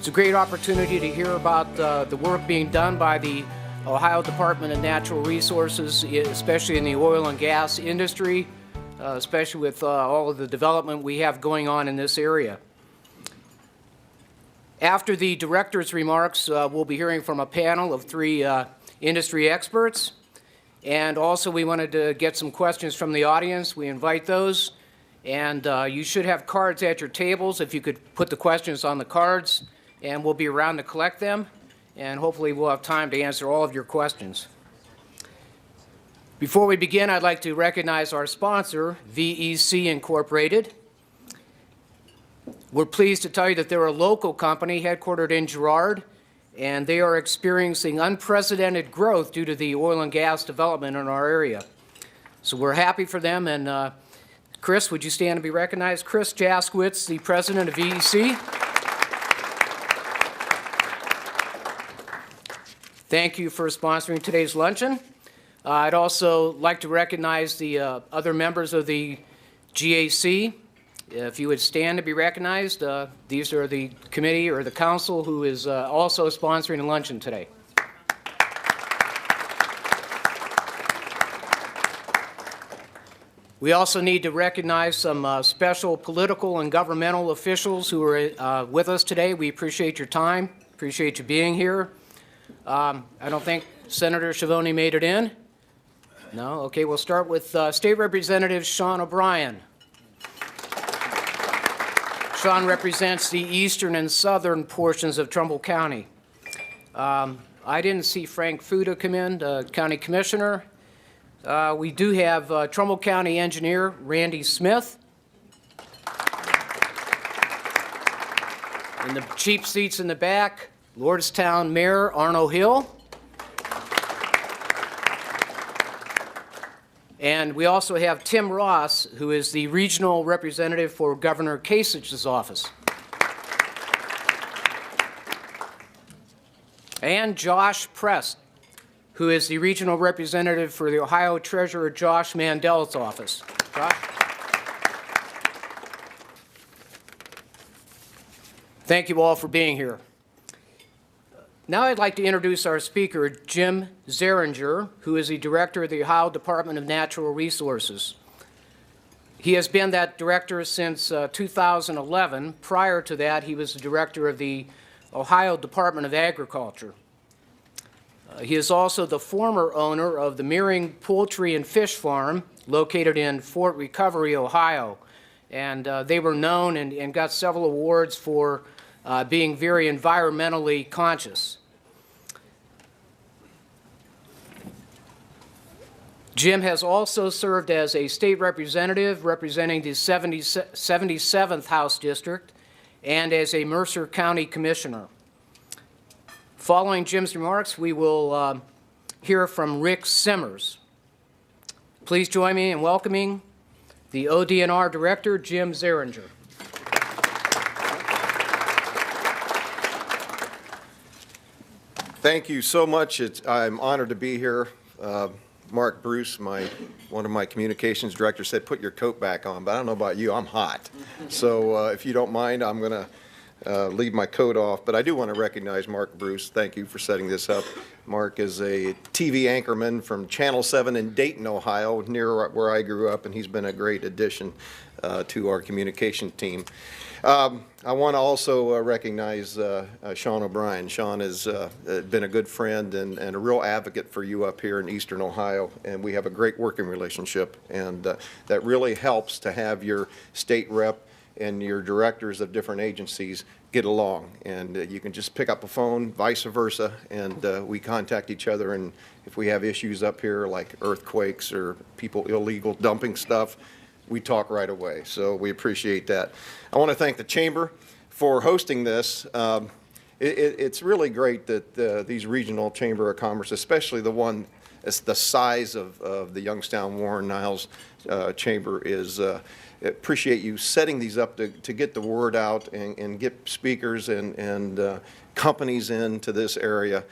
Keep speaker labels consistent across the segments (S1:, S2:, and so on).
S1: It's a great opportunity to hear about the work being done by the Ohio Department of Natural Resources, especially in the oil and gas industry, especially with all of the development we have going on in this area. After the director's remarks, we'll be hearing from a panel of three industry experts. And also we wanted to get some questions from the audience. We invite those. And you should have cards at your tables. If you could put the questions on the cards, and we'll be around to collect them. And hopefully we'll have time to answer all of your questions. Before we begin, I'd like to recognize our sponsor, VEC Incorporated. We're pleased to tell you that they're a local company headquartered in Girard, and they are experiencing unprecedented growth due to the oil and gas development in our area. So we're happy for them. And Chris, would you stand to be recognized? Chris Jaskowitz, the president of VEC. Thank you for sponsoring today's luncheon. I'd also like to recognize the other members of the GAC. If you would stand to be recognized, these are the committee or the council who is also sponsoring the luncheon today. We also need to recognize some special political and governmental officials who are with us today. We appreciate your time, appreciate you being here. I don't think Senator Schiavone made it in. No? Okay, we'll start with State Representative Sean O'Brien. Sean represents the eastern and southern portions of Trumbull County. I didn't see Frank Fuda come in, the county commissioner. We do have Trumbull County engineer Randy Smith. In the cheap seats in the back, Lordstown Mayor Arno Hill. And we also have Tim Ross, who is the regional representative for Governor Kasich's office. And Josh Prest, who is the regional representative for the Ohio Treasurer Josh Mandel's office. Josh? Thank you all for being here. Now I'd like to introduce our speaker, Jim Zehringer, who is the director of the Ohio Department of Natural Resources. He has been that director since 2011. Prior to that, he was the director of the Ohio Department of Agriculture. He is also the former owner of the Meering Poultry and Fish Farm, located in Fort Recovery, Ohio. And they were known and got several awards for being very environmentally conscious. Jim has also served as a state representative representing the 77th House District and as a Mercer County Commissioner. Following Jim's remarks, we will hear from Rick Simmers. Please join me in welcoming the ODNR Director, Jim Zehringer.
S2: Thank you so much. I'm honored to be here. Mark Bruce, one of my communications directors, said put your coat back on, but I don't know about you, I'm hot. So if you don't mind, I'm going to leave my coat off. But I do want to recognize Mark Bruce. Thank you for setting this up. Mark is a TV anchorman from Channel 7 in Dayton, Ohio, near where I grew up, and he's been a great addition to our communication team. I want to also recognize Sean O'Brien. Sean has been a good friend and a real advocate for you up here in Eastern Ohio, and we have a great working relationship, and that really helps to have your state rep and your directors of different agencies get along. And you can just pick up a phone, vice versa, and we contact each other, and if we have issues up here like earthquakes or people illegal dumping stuff, we talk right away. So we appreciate that. I want to thank the Chamber for hosting this. It's really great that these regional Chamber of Commerce, especially the one that's the size of the Youngstown Warren Niles Chamber, is appreciate you setting these up to get the word out and get speakers and companies into this area.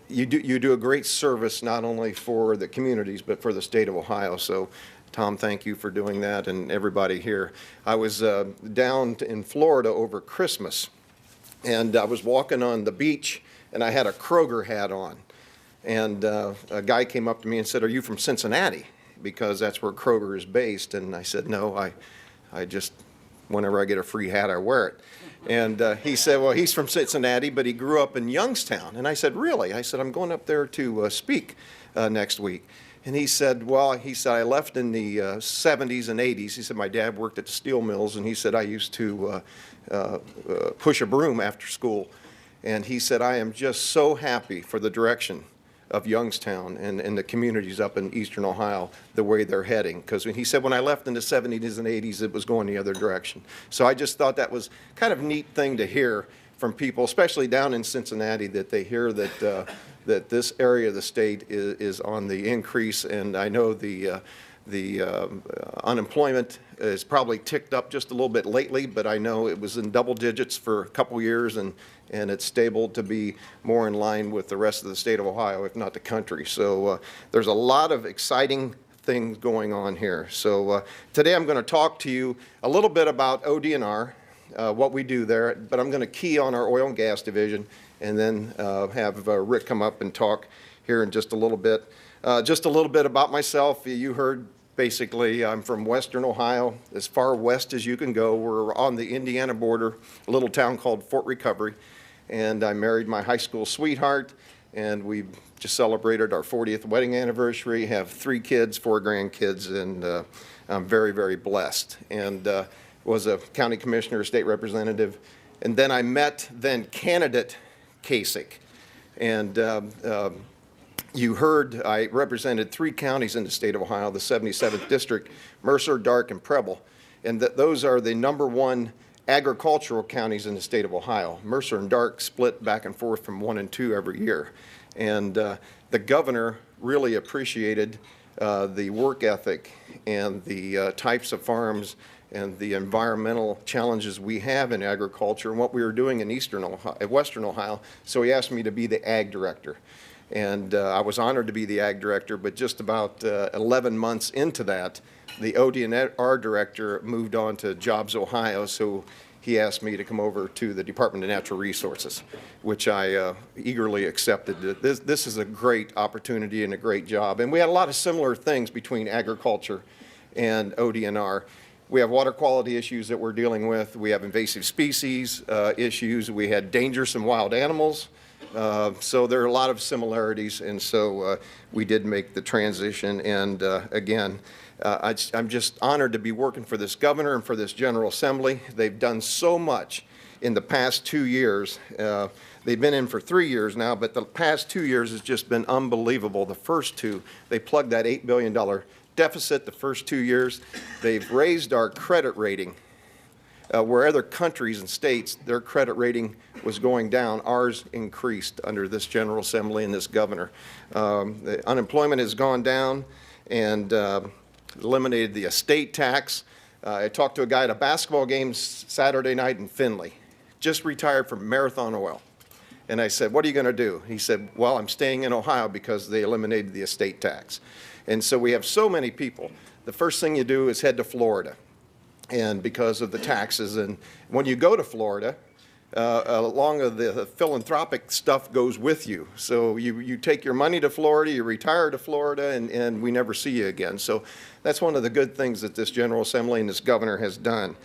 S2: You do a great service not only for the communities but for the state of Ohio. So Tom, thank you for doing that, and everybody here. I was down in Florida over Christmas, and I was walking on the beach, and I had a Kroger hat on. And a guy came up to me and said, "Are you from Cincinnati?" Because that's where Kroger is based. And I said, "No, I just, whenever I get a free hat, I wear it." And he said, "Well, he's from Cincinnati, but he grew up in Youngstown." And I said, "Really?" I said, "I'm going up there to speak next week." And he said, "I left in the 70s and 80s. He said, my dad worked at the steel mills, and he said, I used to push a broom after school. And he said, I am just so happy for the direction of Youngstown and the communities up in eastern Ohio, the way they're heading." Because he said, when I left in the 70s and 80s, it was going the other direction. So I just thought that was kind of a neat thing to hear from people, especially down in Cincinnati, that they hear that that this area of the state is on the increase. And I know the unemployment is probably ticked up just a little bit lately, but I know it was in double digits for a couple years, and it's stable to be more in line with the rest of the state of Ohio, if not the country. So there's a lot of exciting things going on here. So today I'm going to talk to you a little bit about ODNR, what we do there, but I'm going to key on our oil and gas division, and then have Rick come up and talk here in just a little bit. Just a little bit about myself. You heard, basically, I'm from western Ohio, as far west as you can go. We're on the Indiana border, a little town called Fort Recovery. And I married my high school sweetheart, and we just celebrated our 40th wedding anniversary, have 3 kids, 4 grandkids, and I'm very, very blessed. And was a county commissioner, state representative. And then I met then candidate Kasich. And you heard I represented 3 counties in the state of Ohio, the 77th district, Mercer, Darke, and Preble. And those are the #1 agricultural counties in the state of Ohio. Mercer and Darke split back and forth from 1 and 2 every year. And the governor really appreciated the work ethic and the types of farms and the environmental challenges we have in agriculture and what we were doing in western Ohio. So he asked me to be the ag director. And I was honored to be the ag director, but just about 11 months into that, the ODNR director moved on to Jobs Ohio, so he asked me to come over to the Department of Natural Resources, which I eagerly accepted. This is a great opportunity and a great job. And we had a lot of similar things between agriculture and ODNR. We have water quality issues that we're dealing with. We have invasive species issues. We had dangerous and wild animals. So there are a lot of similarities, and so we did make the transition. And again, I'm just honored to be working for this governor and for this General Assembly. They've done so much in the past 2 years. They've been in for 3 years now, but the past 2 years has just been unbelievable. The first 2, they plugged that $8 billion deficit the first 2 years. They've raised our credit rating. Where other countries and states, their credit rating was going down, ours increased under this General Assembly and this governor. The unemployment has gone down, and eliminated the estate tax. I talked to a guy at a basketball game Saturday night in Findlay, just retired from Marathon Oil. And I said, "What are you going to do?" He said, "Well, I'm staying in Ohio because they eliminated the estate tax." And so we have so many people. The first thing you do is head to Florida, and because of the taxes. And when you go to Florida, along with the philanthropic stuff goes with you. So you take your money to Florida, you retire to Florida, and we never see you again. So that's one of the good things that this General Assembly and this governor has done.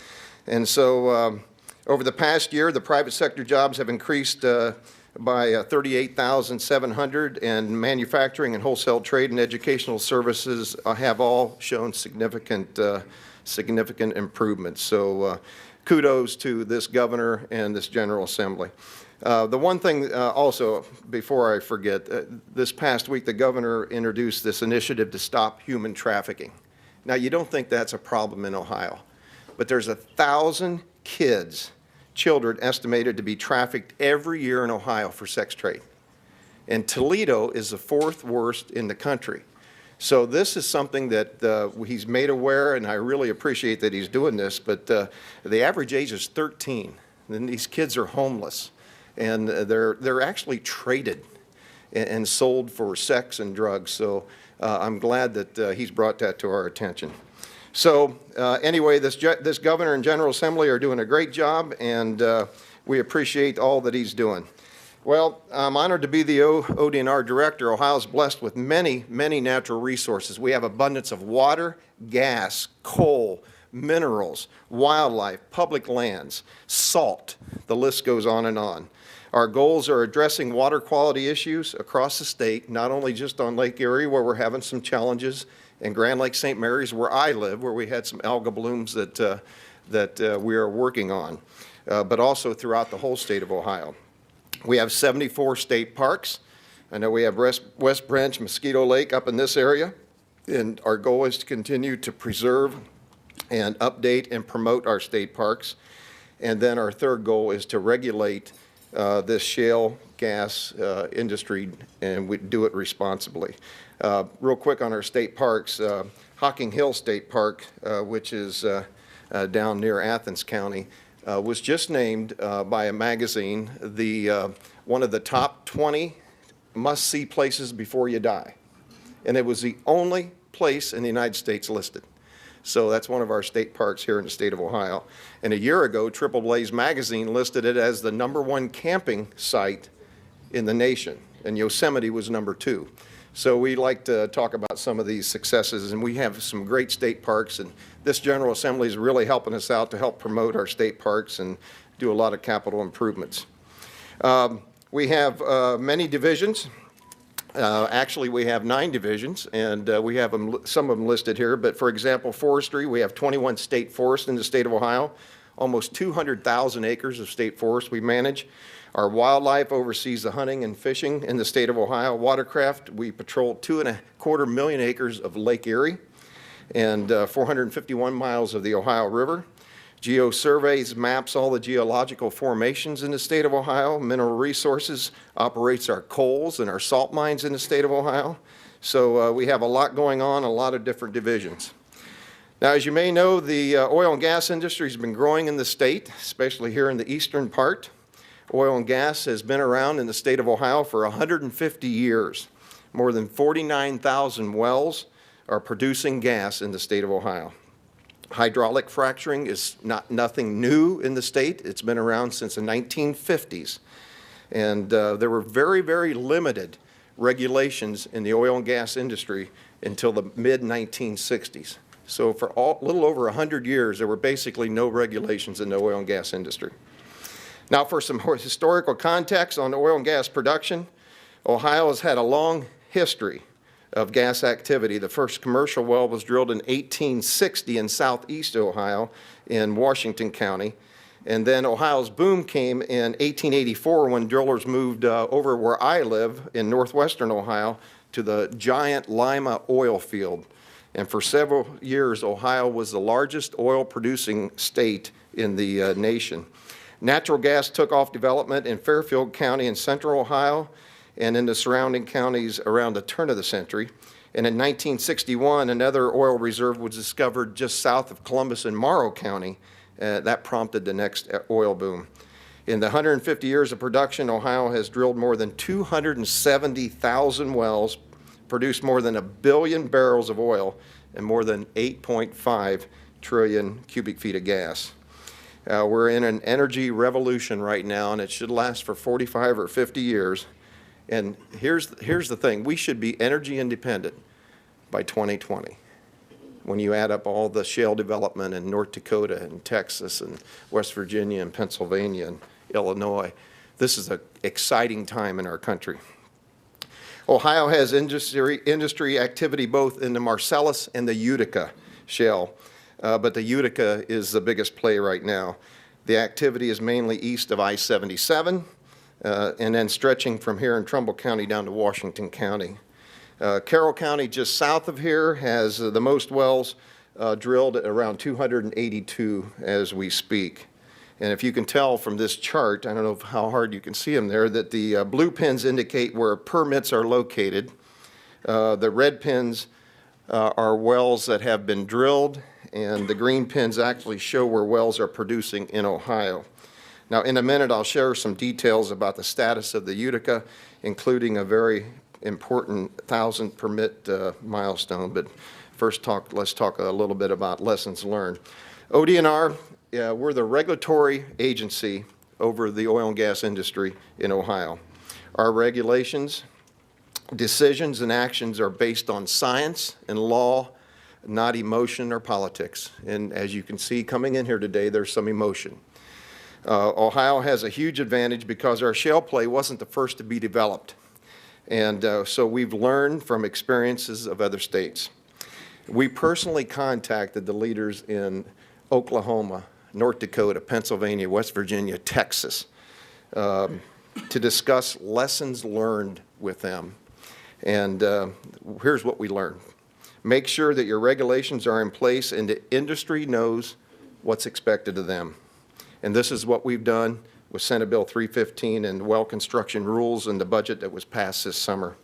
S2: And so over the past year, the private sector jobs have increased by 38,700, and manufacturing and wholesale trade and educational services have all shown significant improvements. So kudos to this governor and this General Assembly. The one thing also, before I forget, this past week the governor introduced this initiative to stop human trafficking. Now, you don't think that's a problem in Ohio, but there's 1,000 children estimated to be trafficked every year in Ohio for sex trade. And Toledo is the 4th worst in the country. So this is something that he's made aware, and I really appreciate that he's doing this, but the average age is 13, and these kids are homeless, and they're actually traded and sold for sex and drugs. So I'm glad that he's brought that to our attention. So anyway, this governor and General Assembly are doing a great job, and we appreciate all that he's doing. Well, I'm honored to be the ODNR director. Ohio is blessed with many, many natural resources. We have abundance of water, gas, coal, minerals, wildlife, public lands, salt. The list goes on and on. Our goals are addressing water quality issues across the state, not only just on Lake Erie, where we're having some challenges, and Grand Lake St. Mary's, where I live, where we had some algal blooms that we are working on, but also throughout the whole state of Ohio. We have 74 state parks. I know we have West Branch, Mosquito Lake up in this area, and our goal is to continue to preserve and update and promote our state parks. And then our third goal is to regulate this shale gas industry, and we do it responsibly. Real quick on our state parks, Hocking Hill State Park, which is down near Athens County, was just named by a magazine one of the top 20 must-see places before you die. And it was the only place in the United States listed. So that's one of our state parks here in the state of Ohio. And a year ago, Triple Blaze magazine listed it as the #1 camping site in the nation, and Yosemite was #2. So we like to talk about some of these successes, and we have some great state parks, and this General Assembly is really helping us out to help promote our state parks and do a lot of capital improvements. We have many divisions. Actually, we have 9 divisions, and we have some of them listed here. But for example, forestry, we have 21 state forests in the state of Ohio, almost 200,000 acres of state forest we manage. Our wildlife oversees the hunting and fishing in the state of Ohio. Watercraft, we patrol 2.25 million acres of Lake Erie and 451 miles of the Ohio River. Geosurveys maps all the geological formations in the state of Ohio. Mineral Resources operates our coals and our salt mines in the state of Ohio. So we have a lot going on, a lot of different divisions. Now, as you may know, the oil and gas industry has been growing in the state, especially here in the eastern part. Oil and gas has been around in the state of Ohio for 150 years. More than 49,000 wells are producing gas in the state of Ohio. Hydraulic fracturing is nothing new in the state. It's been around since the 1950s. And there were very, very limited regulations in the oil and gas industry until the mid-1960s. So for a little over 100 years, there were basically no regulations in the oil and gas industry. Now, for some historical context on oil and gas production, Ohio has had a long history of gas activity. The first commercial well was drilled in 1860 in southeast Ohio in Washington County. And then Ohio's boom came in 1884 when drillers moved over where I live in northwestern Ohio to the giant Lima oil field. And for several years, Ohio was the largest oil-producing state in the nation. Natural gas took off development in Fairfield County in central Ohio and in the surrounding counties around the turn of the century. And in 1961, another oil reserve was discovered just south of Columbus in Morrow County. That prompted the next oil boom. In the 150 years of production, Ohio has drilled more than 270,000 wells, produced more than 1 billion barrels of oil, and more than 8.5 trillion cubic feet of gas. We're in an energy revolution right now, and it should last for 45 or 50 years. And here's the thing. We should be energy independent by 2020. When you add up all the shale development in North Dakota and Texas and West Virginia and Pennsylvania and Illinois, this is an exciting time in our country. Ohio has industry activity both in the Marcellus and the Utica shale. But the Utica is the biggest play right now. The activity is mainly east of I-77 and then stretching from here in Trumbull County down to Washington County. Carroll County, just south of here, has the most wells drilled at around 282 as we speak. And if you can tell from this chart, I don't know how hard you can see them there, that the blue pins indicate where permits are located. The red pins are wells that have been drilled, and the green pins actually show where wells are producing in Ohio. Now, in a minute, I'll share some details about the status of the Utica, including a very important 1,000 permit milestone. But first, let's talk a little bit about lessons learned. ODNR, we're the regulatory agency over the oil and gas industry in Ohio. Our regulations, decisions, and actions are based on science and law, not emotion or politics. And as you can see, coming in here today, there's some emotion. Ohio has a huge advantage because our shale play wasn't the first to be developed. And so we've learned from experiences of other states. We personally contacted the leaders in Oklahoma, North Dakota, Pennsylvania, West Virginia, Texas, to discuss lessons learned with them. And here's what we learned. Make sure that your regulations are in place and the industry knows what's expected of them. And this is what we've done with Senate Bill 315 and well construction rules and the budget that was passed this summer.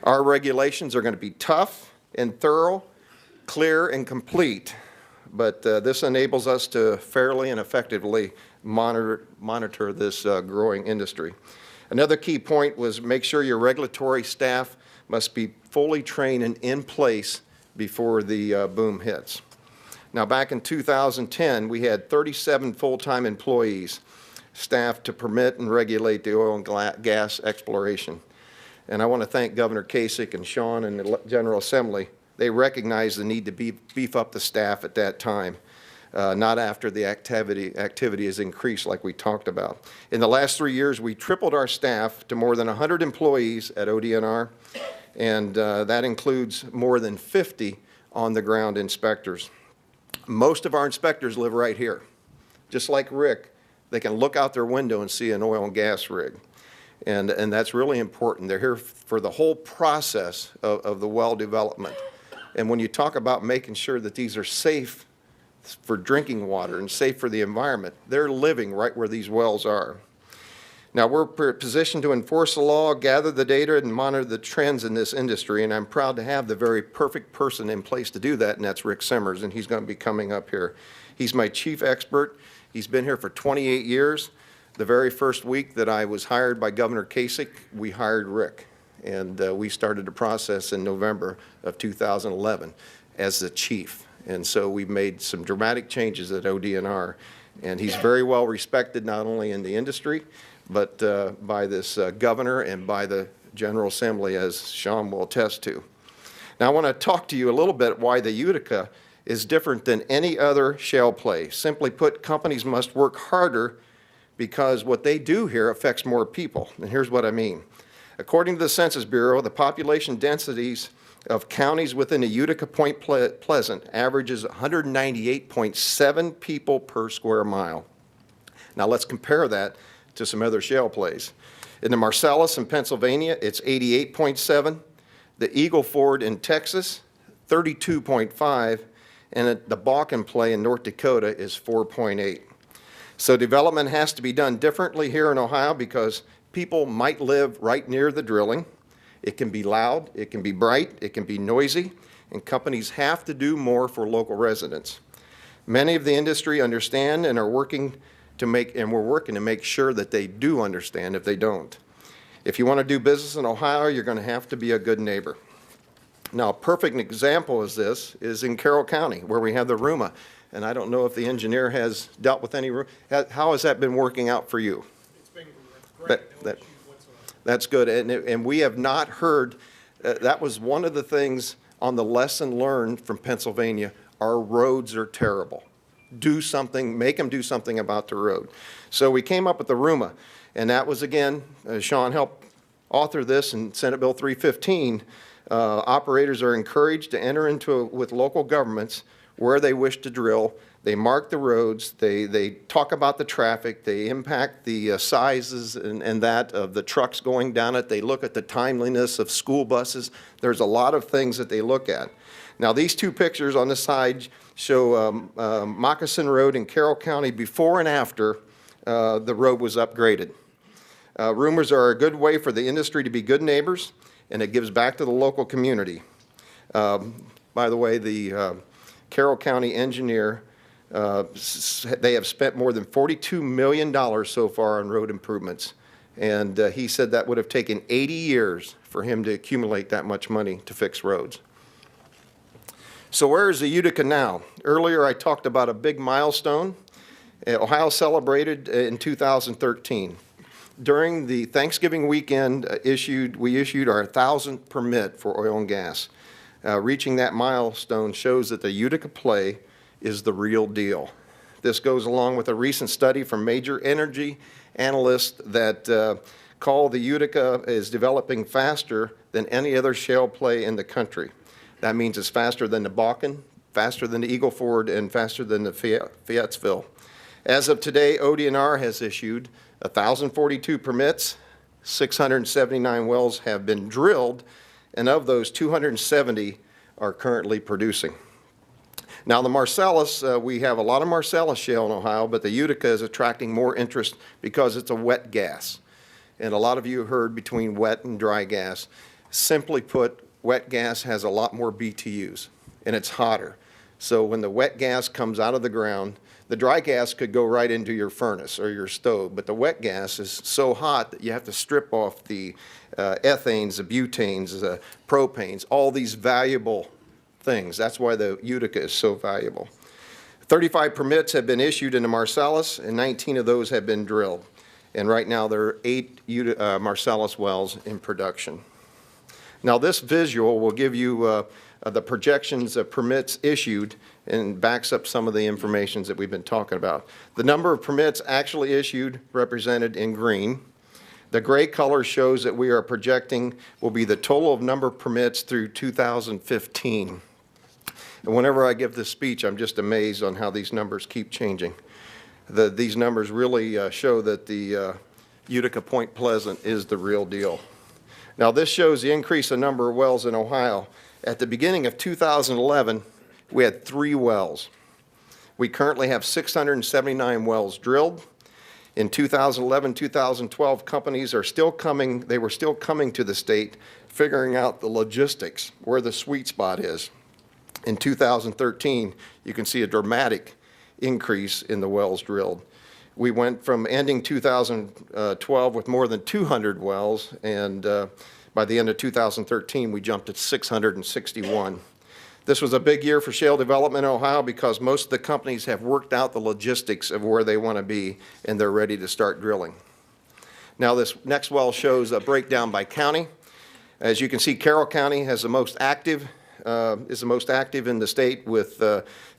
S2: Our regulations are going to be tough and thorough, clear and complete, but this enables us to fairly and effectively monitor this growing industry. Another key point was make sure your regulatory staff must be fully trained and in place before the boom hits. Now, back in 2010, we had 37 full-time employees staffed to permit and regulate the oil and gas exploration. And I want to thank Governor Kasich and Sean and the General Assembly. They recognized the need to beef up the staff at that time, not after the activity has increased like we talked about. In the last 3 years, we tripled our staff to more than 100 employees at ODNR, and that includes more than 50 on-the-ground inspectors. Most of our inspectors live right here. Just like Rick, they can look out their window and see an oil and gas rig. And that's really important. They're here for the whole process of the well development. And when you talk about making sure that these are safe for drinking water and safe for the environment, they're living right where these wells are. Now, we're positioned to enforce the law, gather the data, and monitor the trends in this industry, and I'm proud to have the very perfect person in place to do that, and that's Rick Simmers, and he's going to be coming up here. He's my chief expert. He's been here for 28 years. The very first week that I was hired by Governor Kasich, we hired Rick, and we started the process in November of 2011 as the chief. And so we've made some dramatic changes at ODNR, and he's very well respected not only in the industry, but by this governor and by the General Assembly, as Sean will attest to. Now I want to talk to you a little bit why the Utica is different than any other shale play. Simply put, companies must work harder because what they do here affects more people. And here's what I mean. According to the Census Bureau, the population densities of counties within the Utica Point Pleasant averages 198.7 people per square mile. Now let's compare that to some other shale plays. In the Marcellus in Pennsylvania, it's 88.7. The Eagle Ford in Texas, 32.5. And the Bakken play in North Dakota is 4.8. So development has to be done differently here in Ohio because people might live right near the drilling. It can be loud, it can be bright, it can be noisy, and companies have to do more for local residents. Many of the industry understand and are working to we're working to make sure that they do understand if they don't. If you want to do business in Ohio, you're going to have to be a good neighbor. Now, a perfect example of this is in Carroll County, where we have the RUMA. And I don't know if the engineer has dealt with any, how has that been working out for you?
S3: It's been great. No issues whatsoever.
S2: That's good. And we have not heard, that was one of the things on the lesson learned from Pennsylvania. Our roads are terrible. Do something, make them do something about the road. So we came up with the RUMA. And that was, again, Sean helped author this in Senate Bill 315. Operators are encouraged to enter into with local governments where they wish to drill. They mark the roads, they talk about the traffic, they impact the sizes and that of the trucks going down it. They look at the timeliness of school buses. There's a lot of things that they look at. Now, these two pictures on the side show Moccasin Road in Carroll County before and after the road was upgraded. Rumors are a good way for the industry to be good neighbors, and it gives back to the local community. By the way, the Carroll County engineer, they have spent more than $42 million so far on road improvements. And he said that would have taken 80 years for him to accumulate that much money to fix roads. So where is the Utica now? Earlier I talked about a big milestone, Ohio celebrated in 2013. During the Thanksgiving weekend, we issued our 1,000th permit for oil and gas. Reaching that milestone shows that the Utica play is the real deal. This goes along with a recent study from major energy analysts that call the Utica is developing faster than any other shale play in the country. That means it's faster than the Bakken, faster than the Eagle Ford, and faster than the Fayetteville. As of today, ODNR has issued 1,042 permits, 679 wells have been drilled, and of those, 270 are currently producing. Now, the Marcellus, we have a lot of Marcellus shale in Ohio, but the Utica is attracting more interest because it's a wet gas. And a lot of you heard between wet and dry gas. Simply put, wet gas has a lot more BTUs, and it's hotter. So when the wet gas comes out of the ground, the dry gas could go right into your furnace or your stove, but the wet gas is so hot that you have to strip off the ethanes, the butanes, the propanes, all these valuable things. That's why the Utica is so valuable. 35 permits have been issued in the Marcellus, and 19 of those have been drilled. And right now there are 8 Marcellus wells in production. Now this visual will give you the projections of permits issued and backs up some of the information that we've been talking about. The number of permits actually issued represented in green. The gray color shows that we are projecting will be the total of number of permits through 2015. And whenever I give this speech, I'm just amazed on how these numbers keep changing. These numbers really show that the Utica Point Pleasant is the real deal. Now this shows the increase in number of wells in Ohio. At the beginning of 2011, we had 3 wells. We currently have 679 wells drilled. In 2011, 2012, companies are still coming, they were still coming to the state, figuring out the logistics, where the sweet spot is. In 2013, you can see a dramatic increase in the wells drilled. We went from ending 2012 with more than 200 wells, and by the end of 2013, we jumped to 661. This was a big year for shale development in Ohio because most of the companies have worked out the logistics of where they want to be, and they're ready to start drilling. Now this next well shows a breakdown by county. As you can see, Carroll County has the most active, is the most active in the state with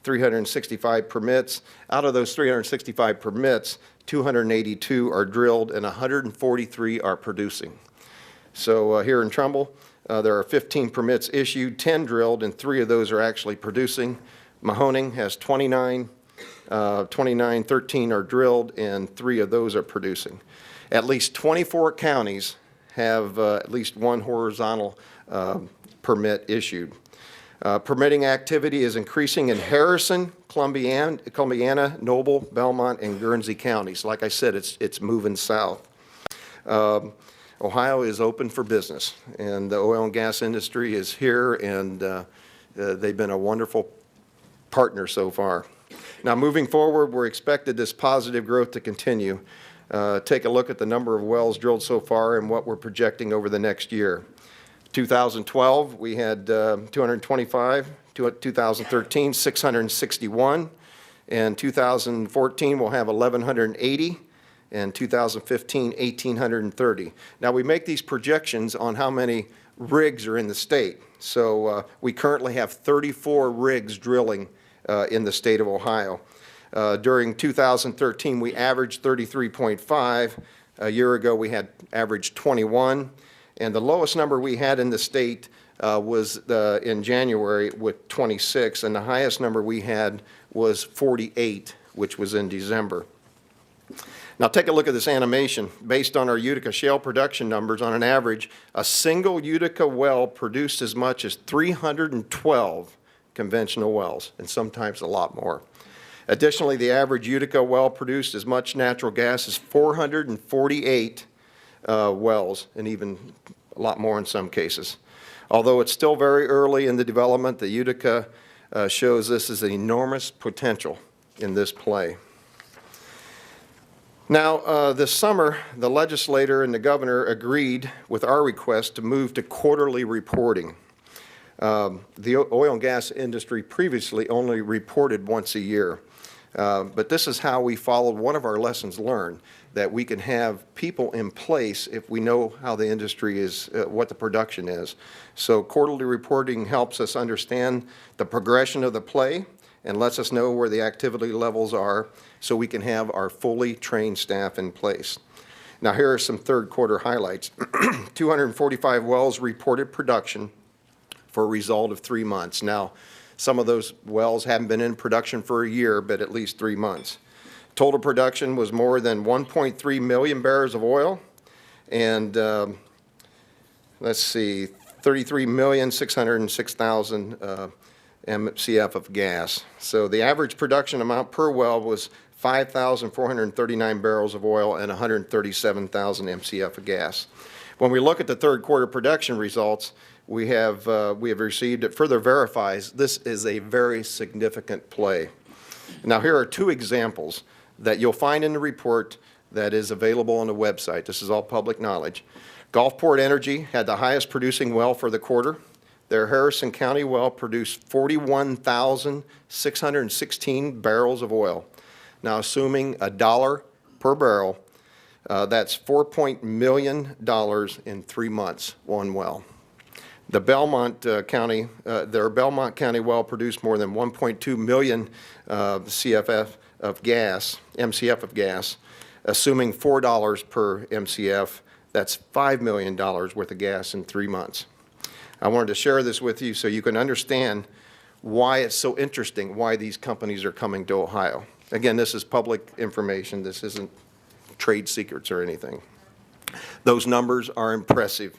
S2: 365 permits. Out of those 365 permits, 282 are drilled and 143 are producing. So here in Trumbull, there are 15 permits issued, 10 drilled, and 3 of those are actually producing. Mahoning has 29, 13 are drilled, and 3 of those are producing. At least 24 counties have at least one horizontal permit issued. Permitting activity is increasing in Harrison, Columbiana, Noble, Belmont, and Guernsey counties. Like I said, it's moving south. Ohio is open for business, and the oil and gas industry is here, and they've been a wonderful partner so far. Now, moving forward, we're expected this positive growth to continue. Take a look at the number of wells drilled so far and what we're projecting over the next year. 2012, we had 225. 2013, 661. And 2014, we'll have 1,180. And 2015, 1,830. Now, we make these projections on how many rigs are in the state. So we currently have 34 rigs drilling in the state of Ohio. During 2013, we averaged 33.5. A year ago, we had averaged 21. And the lowest number we had in the state was in January with 26. And the highest number we had was 48, which was in December. Now take a look at this animation. Based on our Utica shale production numbers, on an average, a single Utica well produced as much as 312 conventional wells, and sometimes a lot more. Additionally, the average Utica well produced as much natural gas as 448 wells, and even a lot more in some cases. Although it's still very early in the development, the Utica shows this as an enormous potential in this play. Now, this summer, the legislator and the governor agreed with our request to move to quarterly reporting. The oil and gas industry previously only reported once a year. But this is how we followed one of our lessons learned, that we can have people in place if we know how the industry is, what the production is. So quarterly reporting helps us understand the progression of the play and lets us know where the activity levels are so we can have our fully trained staff in place. Now here are some third quarter highlights. 245 wells reported production for a result of 3 months. Now, some of those wells haven't been in production for a year, but at least 3 months. Total production was more than 1.3 million barrels of oil, and let's see, 33,606,000 MCF of gas. So the average production amount per well was 5,439 barrels of oil and 137,000 MCF of gas. When we look at the third quarter production results, we have received, it further verifies this is a very significant play. Now here are two examples that you'll find in the report that is available on the website. This is all public knowledge. Gulfport Energy had the highest producing well for the quarter. Their Harrison County well produced 41,616 barrels of oil. Now assuming $1 per barrel, that's $4 million in 3 months, one well. The Belmont County, their Belmont County well produced more than 1.2 million MCF of gas, assuming $4 per MCF, that's $5 million worth of gas in 3 months. I wanted to share this with you so you can understand why it's so interesting, why these companies are coming to Ohio. Again, this is public information. This isn't trade secrets or anything. Those numbers are impressive,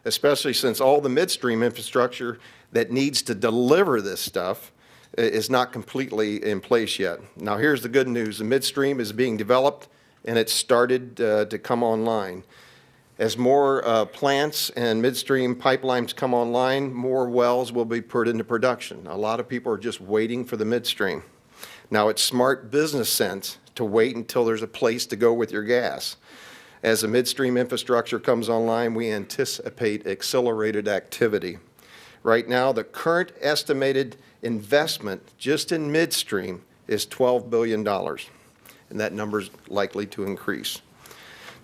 S2: especially since all the midstream infrastructure that needs to deliver this stuff is not completely in place yet. Now here's the good news. The midstream is being developed and it's started to come online. As more plants and midstream pipelines come online, more wells will be put into production. A lot of people are just waiting for the midstream. Now it's smart business sense to wait until there's a place to go with your gas. As the midstream infrastructure comes online, we anticipate accelerated activity. Right now, the current estimated investment just in midstream is $12 billion, and that number is likely to increase.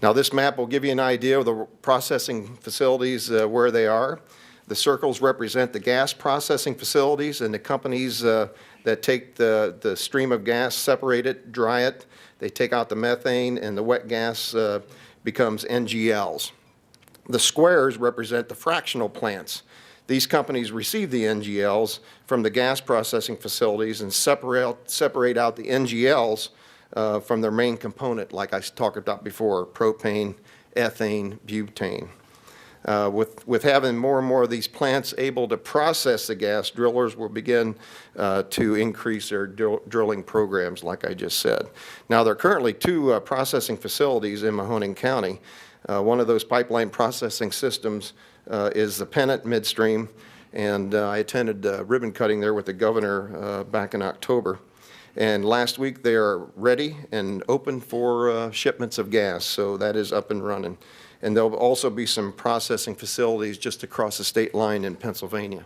S2: Now, this map will give you an idea of the processing facilities where they are. The circles represent the gas processing facilities and the companies that take the stream of gas, separate it, dry it. They take out the methane, and the wet gas becomes NGLs. The squares represent the fractional plants. These companies receive the NGLs from the gas processing facilities and separate out the NGLs from their main component, like I talked about before, propane, ethane, butane. With having more and more of these plants able to process the gas, drillers will begin to increase their drilling programs, like I just said. Now, there are currently 2 processing facilities in Mahoning County. One of those pipeline processing systems is the Pennant Midstream, and I attended ribbon cutting there with the governor back in October. And last week they are ready and open for shipments of gas, so that is up and running. And there'll also be some processing facilities just across the state line in Pennsylvania.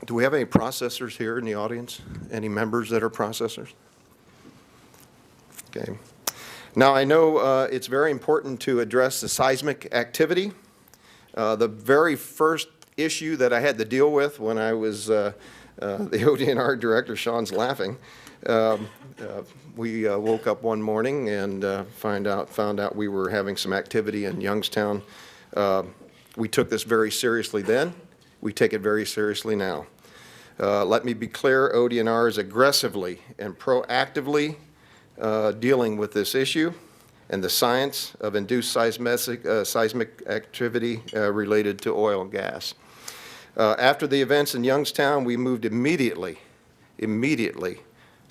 S2: Do we have any processors here in the audience? Any members that are processors? Okay. Now I know it's very important to address the seismic activity. The very first issue that I had to deal with when I was the ODNR director, Sean's laughing, we woke up one morning and found out we were having some activity in Youngstown. We took this very seriously then. We take it very seriously now. Let me be clear, ODNR is aggressively and proactively dealing with this issue and the science of induced seismic activity related to oil and gas. After the events in Youngstown, we moved immediately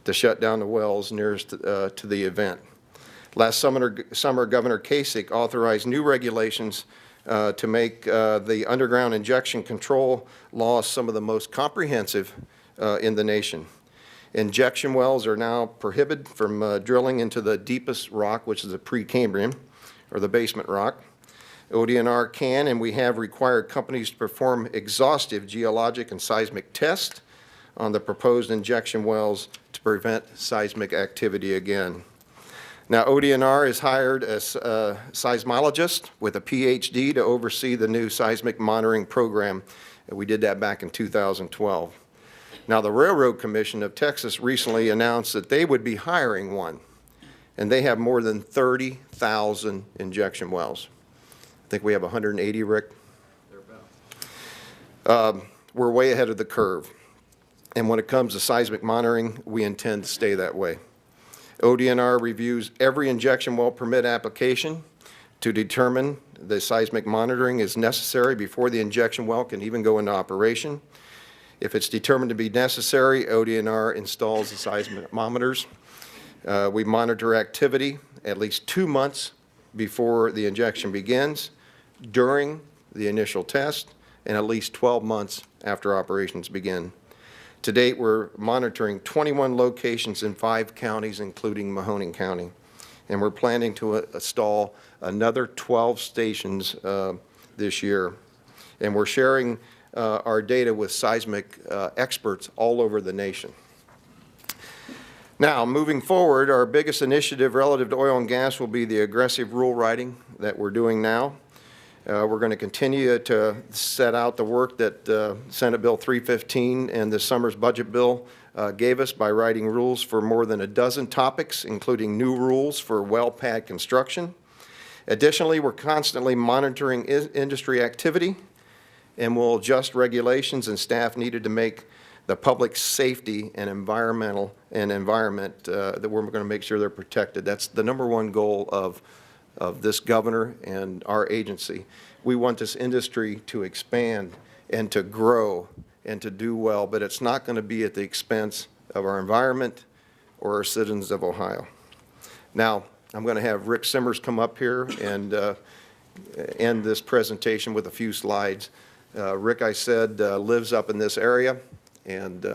S2: to shut down the wells nearest to the event. Last summer, Governor Kasich authorized new regulations to make the underground injection control laws some of the most comprehensive in the nation. Injection wells are now prohibited from drilling into the deepest rock, which is the Precambrian, or the basement rock. ODNR can and we have required companies to perform exhaustive geologic and seismic tests on the proposed injection wells to prevent seismic activity again. Now, ODNR has hired a seismologist with a PhD to oversee the new seismic monitoring program. And we did that back in 2012. Now, the Railroad Commission of Texas recently announced that they would be hiring one, and they have more than 30,000 injection wells. I think we have 180, Rick? We're way ahead of the curve. And when it comes to seismic monitoring, we intend to stay that way. ODNR reviews every injection well permit application to determine the seismic monitoring is necessary before the injection well can even go into operation. If it's determined to be necessary, ODNR installs the seismometers. We monitor activity at least 2 months before the injection begins, during the initial test, and at least 12 months after operations begin. To date, we're monitoring 21 locations in 5 counties, including Mahoning County. And we're planning to install another 12 stations this year. And we're sharing our data with seismic experts all over the nation. Now, moving forward, our biggest initiative relative to oil and gas will be the aggressive rule writing that we're doing now. We're going to continue to set out the work that Senate Bill 315 and this summer's budget bill gave us by writing rules for more than a dozen topics, including new rules for well pad construction. Additionally, we're constantly monitoring industry activity, and we'll adjust regulations and staff needed to make the public safety and environment that we're going to make sure they're protected. That's the #1 goal of this governor and our agency. We want this industry to expand and to grow and to do well, but it's not going to be at the expense of our environment or our citizens of Ohio. Now, I'm going to have Rick Simmers come up here and end this presentation with a few slides. Rick, I said, lives up in this area and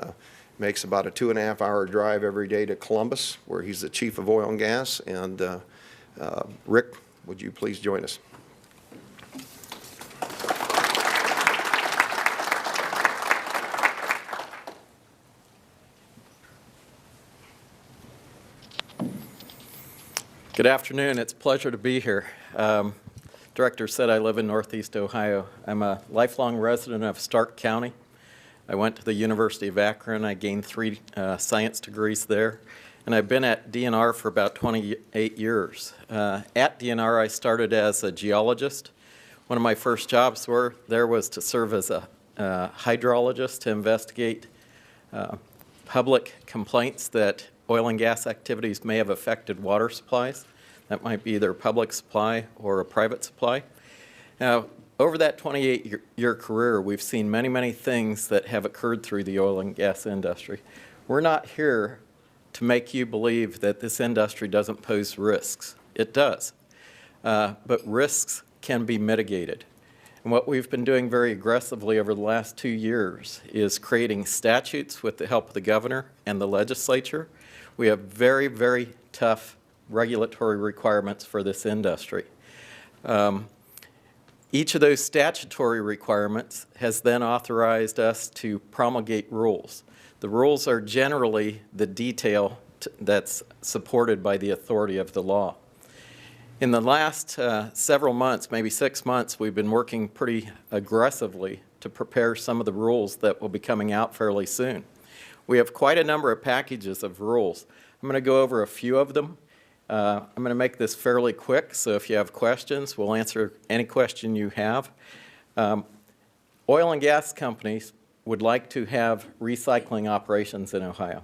S2: makes about a 2.5-hour drive every day to Columbus, where he's the chief of oil and gas. And Rick, would you please join us?
S4: Good afternoon. It's a pleasure to be here. Director said I live in Northeast Ohio. I'm a lifelong resident of Stark County. I went to the University of Akron. I gained 3 science degrees there. And I've been at DNR for about 28 years. At DNR, I started as a geologist. One of my first jobs there was to serve as a hydrologist to investigate public complaints that oil and gas activities may have affected water supplies. That might be either a public supply or a private supply. Now, over that 28-year career, we've seen many, many things that have occurred through the oil and gas industry. We're not here to make you believe that this industry doesn't pose risks. It does. But risks can be mitigated. And what we've been doing very aggressively over the last 2 years is creating statutes with the help of the governor and the legislature. We have very, very tough regulatory requirements for this industry. Each of those statutory requirements has then authorized us to promulgate rules. The rules are generally the detail that's supported by the authority of the law. In the last several months, maybe 6 months, we've been working pretty aggressively to prepare some of the rules that will be coming out fairly soon. We have quite a number of packages of rules. I'm going to go over a few of them. I'm going to make this fairly quick, so if you have questions, we'll answer any question you have. Oil and gas companies would like to have recycling operations in Ohio.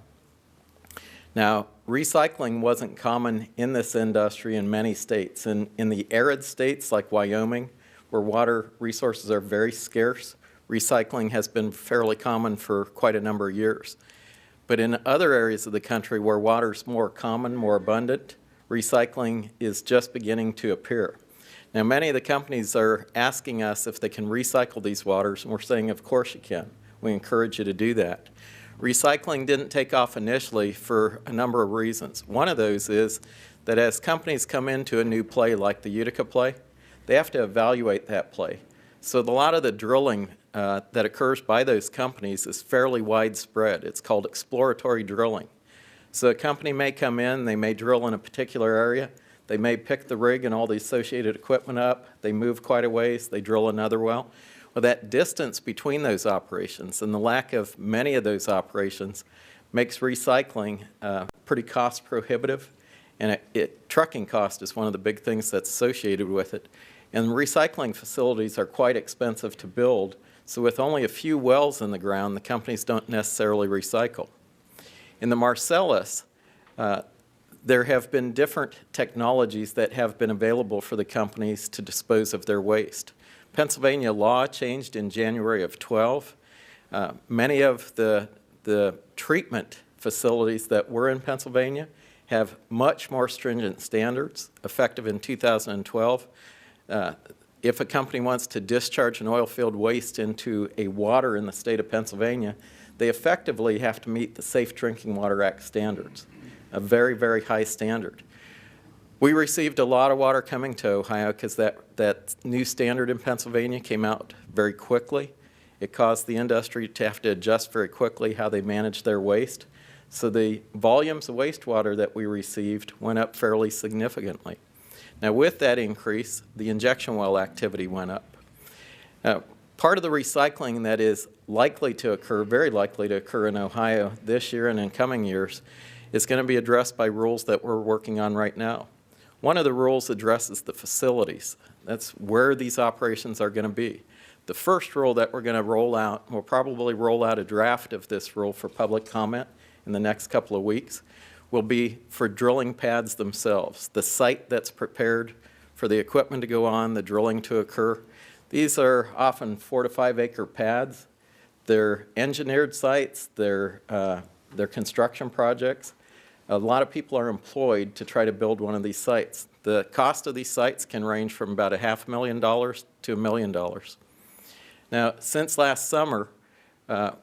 S4: Now, recycling wasn't common in this industry in many states. In the arid states like Wyoming, where water resources are very scarce, recycling has been fairly common for quite a number of years. But in other areas of the country where water's more common, more abundant, recycling is just beginning to appear. Now, many of the companies are asking us if they can recycle these waters, and we're saying, of course you can. We encourage you to do that. Recycling didn't take off initially for a number of reasons. One of those is that as companies come into a new play like the Utica play, they have to evaluate that play. So a lot of the drilling that occurs by those companies is fairly widespread. It's called exploratory drilling. So a company may come in, they may drill in a particular area, they may pick the rig and all the associated equipment up, they move quite a ways, they drill another well. Well, that distance between those operations and the lack of many of those operations makes recycling pretty cost prohibitive, and trucking cost is one of the big things that's associated with it. And recycling facilities are quite expensive to build, so with only a few wells in the ground, the companies don't necessarily recycle. In the Marcellus, there have been different technologies that have been available for the companies to dispose of their waste. Pennsylvania law changed in January of 12. Many of the treatment facilities that were in Pennsylvania have much more stringent standards, effective in 2012. If a company wants to discharge an oil field waste into a water in the state of Pennsylvania, they effectively have to meet the Safe Drinking Water Act standards, a very, very high standard. We received a lot of water coming to Ohio because that new standard in Pennsylvania came out very quickly. It caused the industry to have to adjust very quickly how they manage their waste. So the volumes of wastewater that we received went up fairly significantly. Now with that increase, the injection well activity went up. Part of the recycling that is likely to occur, very likely to occur in Ohio this year and in coming years, is going to be addressed by rules that we're working on right now. One of the rules addresses the facilities. That's where these operations are going to be. The first rule that we're going to roll out, we'll probably roll out a draft of this rule for public comment in the next couple of weeks, will be for drilling pads themselves, the site that's prepared for the equipment to go on, the drilling to occur. These are often 4 to 5 acre pads. They're engineered sites, they're construction projects. A lot of people are employed to try to build one of these sites. The cost of these sites can range from about $500,000 to $1 million. Now, since last summer,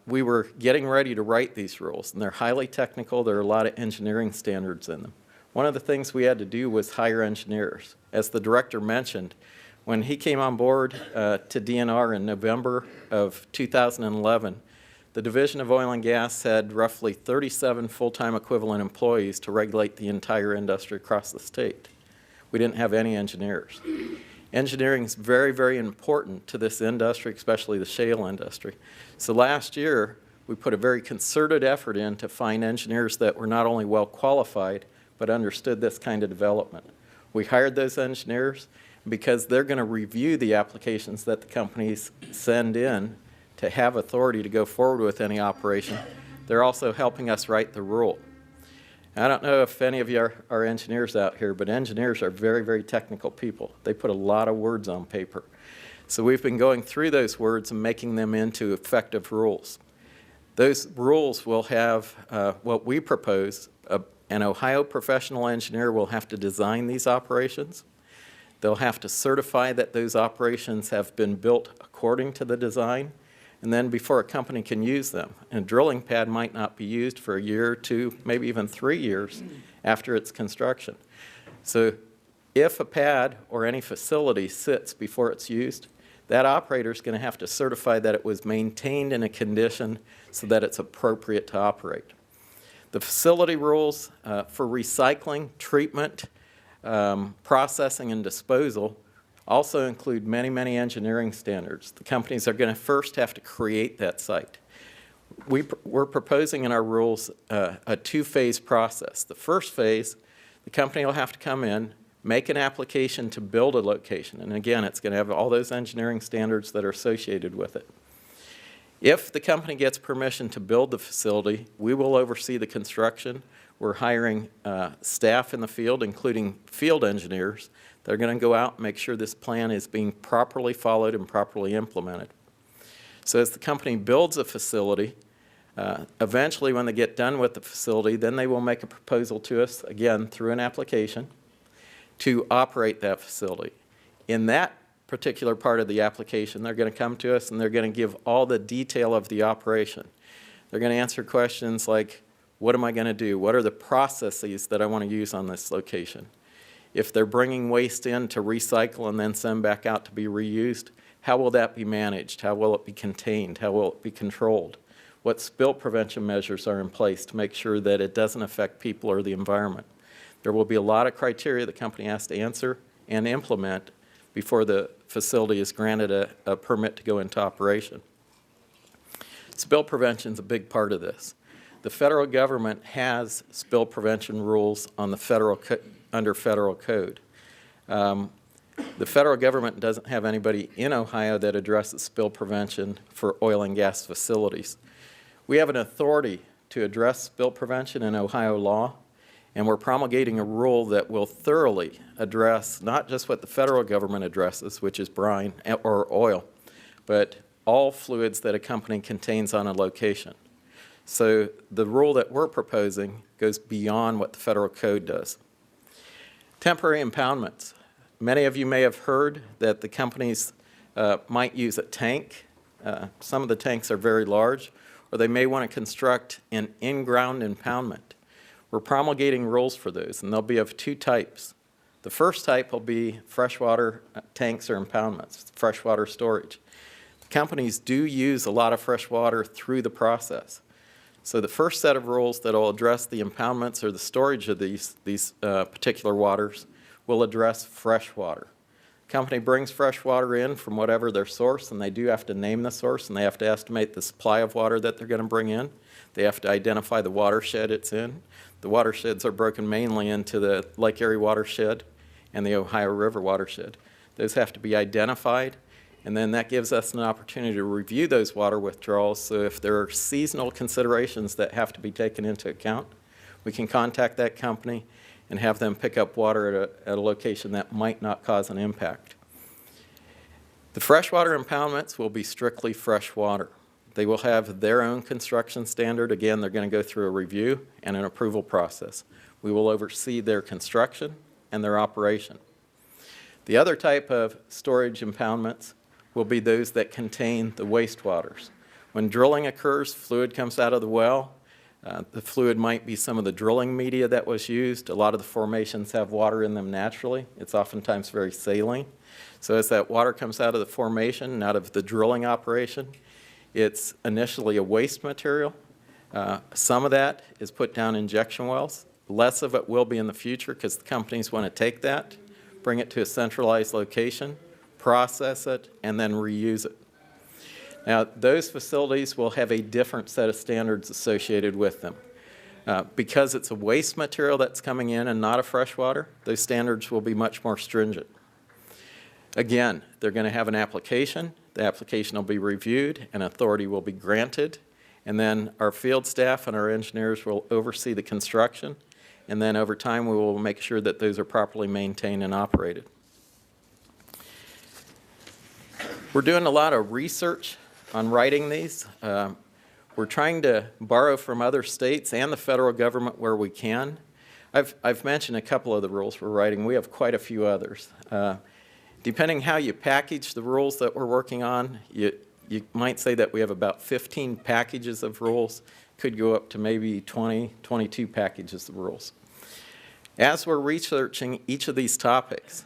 S4: we were getting ready to write these rules, and they're highly technical. There are a lot of engineering standards in them. One of the things we had to do was hire engineers. As the director mentioned, when he came on board to DNR in November of 2011, the Division of Oil and Gas had roughly 37 full-time equivalent employees to regulate the entire industry across the state. We didn't have any engineers. Engineering is very, very important to this industry, especially the shale industry. So last year, we put a very concerted effort in to find engineers that were not only well qualified, but understood this kind of development. We hired those engineers because they're going to review the applications that the companies send in to have authority to go forward with any operation. They're also helping us write the rule. I don't know if any of you are engineers out here, but engineers are very, very technical people. They put a lot of words on paper. So we've been going through those words and making them into effective rules. Those rules will have what we propose. An Ohio professional engineer will have to design these operations. They'll have to certify that those operations have been built according to the design, and then before a company can use them. And a drilling pad might not be used for a year or two, maybe even 3 years after its construction. So if a pad or any facility sits before it's used, that operator is going to have to certify that it was maintained in a condition so that it's appropriate to operate. The facility rules for recycling, treatment, processing, and disposal also include many, many engineering standards. The companies are going to first have to create that site. We're proposing in our rules a two-phase process. The first phase, the company will have to come in, make an application to build a location. And again, it's going to have all those engineering standards that are associated with it. If the company gets permission to build the facility, we will oversee the construction. We're hiring staff in the field, including field engineers. They're going to go out and make sure this plan is being properly followed and properly implemented. So as the company builds a facility, eventually when they get done with the facility, then they will make a proposal to us, again, through an application, to operate that facility. In that particular part of the application, they're going to come to us and they're going to give all the detail of the operation. They're going to answer questions like, what am I going to do? What are the processes that I want to use on this location? If they're bringing waste in to recycle and then send back out to be reused, How will that be managed? How will it be contained? How will it be controlled? What spill prevention measures are in place to make sure that it doesn't affect people or the environment? There will be a lot of criteria the company has to answer and implement before the facility is granted a permit to go into operation. Spill prevention is a big part of this. The federal government has spill prevention rules on the under federal code. The federal government doesn't have anybody in Ohio that addresses spill prevention for oil and gas facilities. We have an authority to address spill prevention in Ohio law, and we're promulgating a rule that will thoroughly address not just what the federal government addresses, which is brine or oil, but all fluids that a company contains on a location. So the rule that we're proposing goes beyond what the federal code does. Temporary impoundments. Many of you may have heard that the companies might use a tank. Some of the tanks are very large, or they may want to construct an in-ground impoundment. We're promulgating rules for those, and they'll be of two types. The first type will be freshwater tanks or impoundments, freshwater storage. The companies do use a lot of fresh water through the process. So the first set of rules that will address the impoundments or the storage of these particular waters will address fresh water. The company brings fresh water in from whatever their source, and they do have to name the source, and they have to estimate the supply of water that they're going to bring in. They have to identify the watershed it's in. The watersheds are broken mainly into the Lake Erie watershed and the Ohio River watershed. Those have to be identified, and then that gives us an opportunity to review those water withdrawals. So if there are seasonal considerations that have to be taken into account, we can contact that company and have them pick up water at a location that might not cause an impact. The freshwater impoundments will be strictly fresh water. They will have their own construction standard. Again, they're going to go through a review and an approval process. We will oversee their construction and their operation. The other type of storage impoundments will be those that contain the wastewaters. When drilling occurs, fluid comes out of the well. The fluid might be some of the drilling media that was used. A lot of the formations have water in them naturally. It's oftentimes very saline. So as that water comes out of the formation and out of the drilling operation, it's initially a waste material. Some of that is put down injection wells. Less of it will be in the future because the companies want to take that, bring it to a centralized location, process it, and then reuse it. Now, those facilities will have a different set of standards associated with them. Because it's a waste material that's coming in and not a freshwater, those standards will be much more stringent. Again, they're going to have an application. The application will be reviewed, and authority will be granted, and then our field staff and our engineers will oversee the construction, and then over time we will make sure that those are properly maintained and operated. We're doing a lot of research on writing these. We're trying to borrow from other states and the federal government where we can. I've mentioned a couple of the rules we're writing. We have quite a few others. Depending how you package the rules that we're working on, you might say that we have about 15 packages of rules. Could go up to maybe 20, 22 packages of rules. As we're researching each of these topics,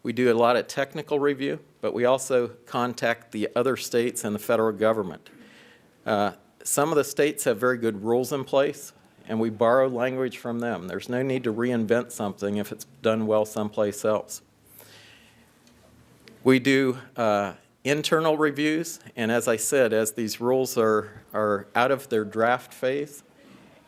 S4: we do a lot of technical review, but we also contact the other states and the federal government. Some of the states have very good rules in place, and we borrow language from them. There's no need to reinvent something if it's done well someplace else. We do internal reviews, and as I said, as these rules are out of their draft phase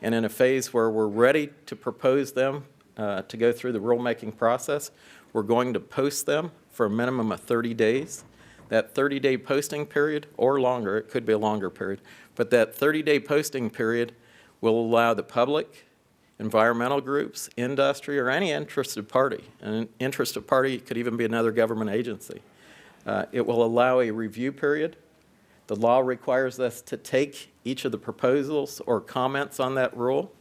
S4: and in a phase where we're ready to propose them to go through the rulemaking process, we're going to post them for a minimum of 30 days. That 30-day posting period, or longer, it could be a longer period, but that 30-day posting period will allow the public, environmental groups, industry, or any interested party. An interested party could even be another government agency. It will allow a review period. The law requires us to take each of the proposals or comments on that rule,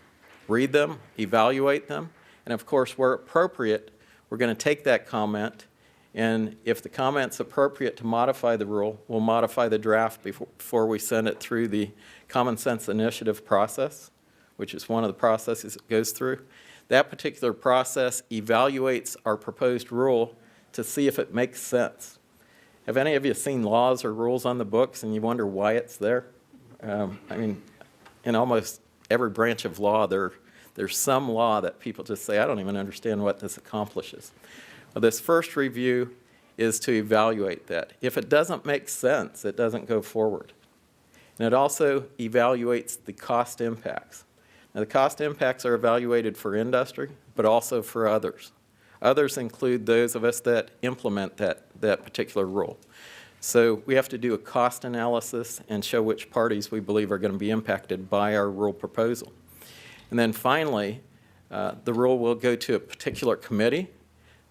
S4: read them, evaluate them, and of course, where appropriate, we're going to take that comment, and if the comment's appropriate to modify the rule, we'll modify the draft before we send it through the Common Sense Initiative process, which is one of the processes it goes through. That particular process evaluates our proposed rule to see if it makes sense. Have any of you seen laws or rules on the books and you wonder why it's there? I mean, in almost every branch of law, there's some law that people just say, I don't even understand what this accomplishes. Well, this first review is to evaluate that. If it doesn't make sense, it doesn't go forward. And it also evaluates the cost impacts. Now, the cost impacts are evaluated for industry, but also for others. Others include those of us that implement that particular rule. So we have to do a cost analysis and show which parties we believe are going to be impacted by our rule proposal. And then finally, the rule will go to a particular committee.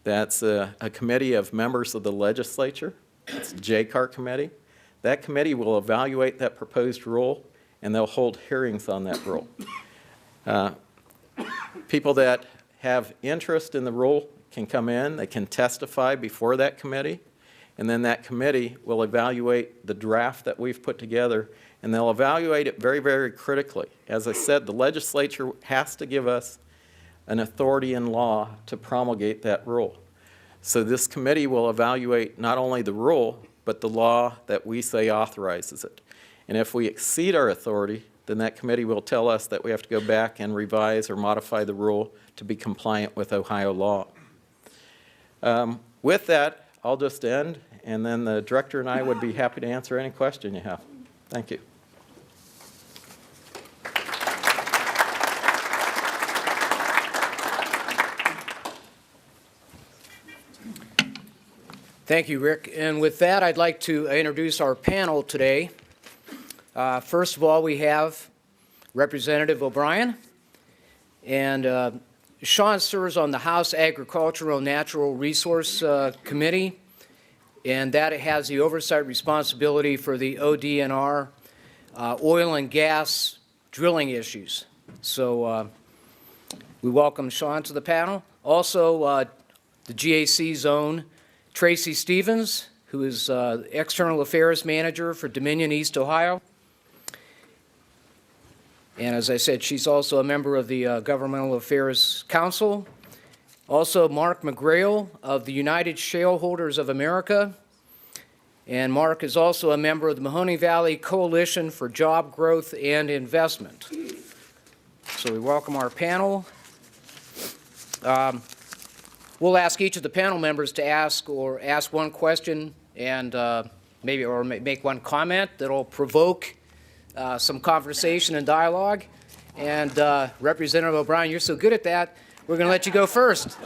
S4: That's a committee of members of the legislature. It's a JCAR committee. That committee will evaluate that proposed rule, and they'll hold hearings on that rule. People that have interest in the rule can come in, they can testify before that committee, and then that committee will evaluate the draft that we've put together, and they'll evaluate it very, very critically. As I said, the legislature has to give us an authority in law to promulgate that rule. So this committee will evaluate not only the rule, but the law that we say authorizes it. And if we exceed our authority, then that committee will tell us that we have to go back and revise or modify the rule to be compliant with Ohio law. With that, I'll just end, and then the director and I would be happy to answer any question you have. Thank you.
S1: Thank you, Rick. And with that, I'd like to introduce our panel today. First of all, we have Representative O'Brien, and Sean serves on the House Agricultural and Natural Resource Committee, and that has the oversight responsibility for the ODNR oil and gas drilling issues. So we welcome Sean to the panel. Also, the GAC zone, Tracy Stevens, who is External Affairs Manager for Dominion East Ohio. And as I said, she's also a member of the Governmental Affairs Council. Also, Mark McGrail of the United Shareholders of America. And Mark is also a member of the Mahoney Valley Coalition for Job Growth and Investment. So we welcome our panel. We'll ask each of the panel members to ask one question and make one comment that'll provoke some conversation and dialogue. And Representative O'Brien, you're so good at that, we're going to let you go first.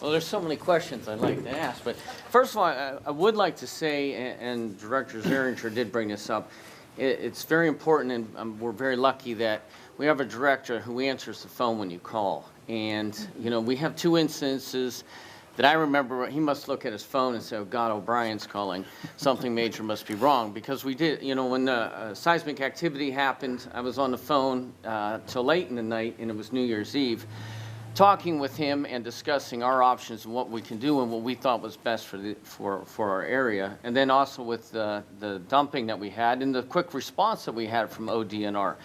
S5: Well, there's so many questions I'd like to ask, but first of all, I would like to say, and Director Zehringer did bring this up, it's very important, and we're very lucky that we have a director who answers the phone when you call. And, you know, we have two instances that I remember. He must look at his phone and say, oh, God, O'Brien's calling. Something major must be wrong. Because we did, you know, when the seismic activity happened, I was on the phone till late in the night, and it was New Year's Eve, talking with him and discussing our options and what we can do and what we thought was best for our area. And then also with the dumping that we had and the quick response that we had from ODNR.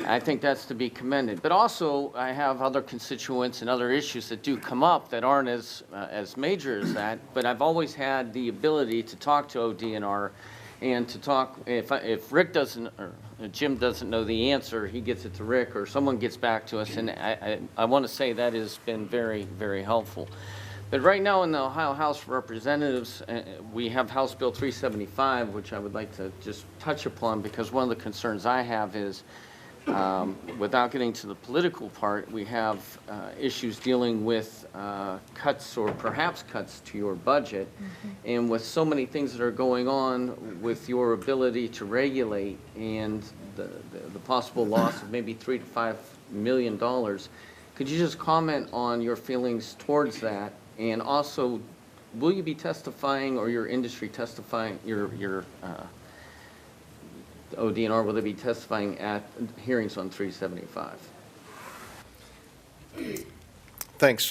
S5: I think that's to be commended. But also, I have other constituents and other issues that do come up that aren't as major as that. But I've always had the ability to talk to ODNR and to talk, if Rick doesn't, or Jim doesn't know the answer, he gets it to Rick, or someone gets back to us. And I want to say that has been very, very helpful. But right now in the Ohio House of Representatives, we have House Bill 375, which I would like to just touch upon, because one of the concerns I have is, without getting to the political part, we have issues dealing with cuts or perhaps cuts to your budget. And with so many things that are going on with your ability to regulate and the possible loss of maybe $3 to $5 million, could you just comment on your feelings towards that? And also, will you be testifying, or your industry testifying, your ODNR, will they be testifying at hearings on 375?
S2: Thanks,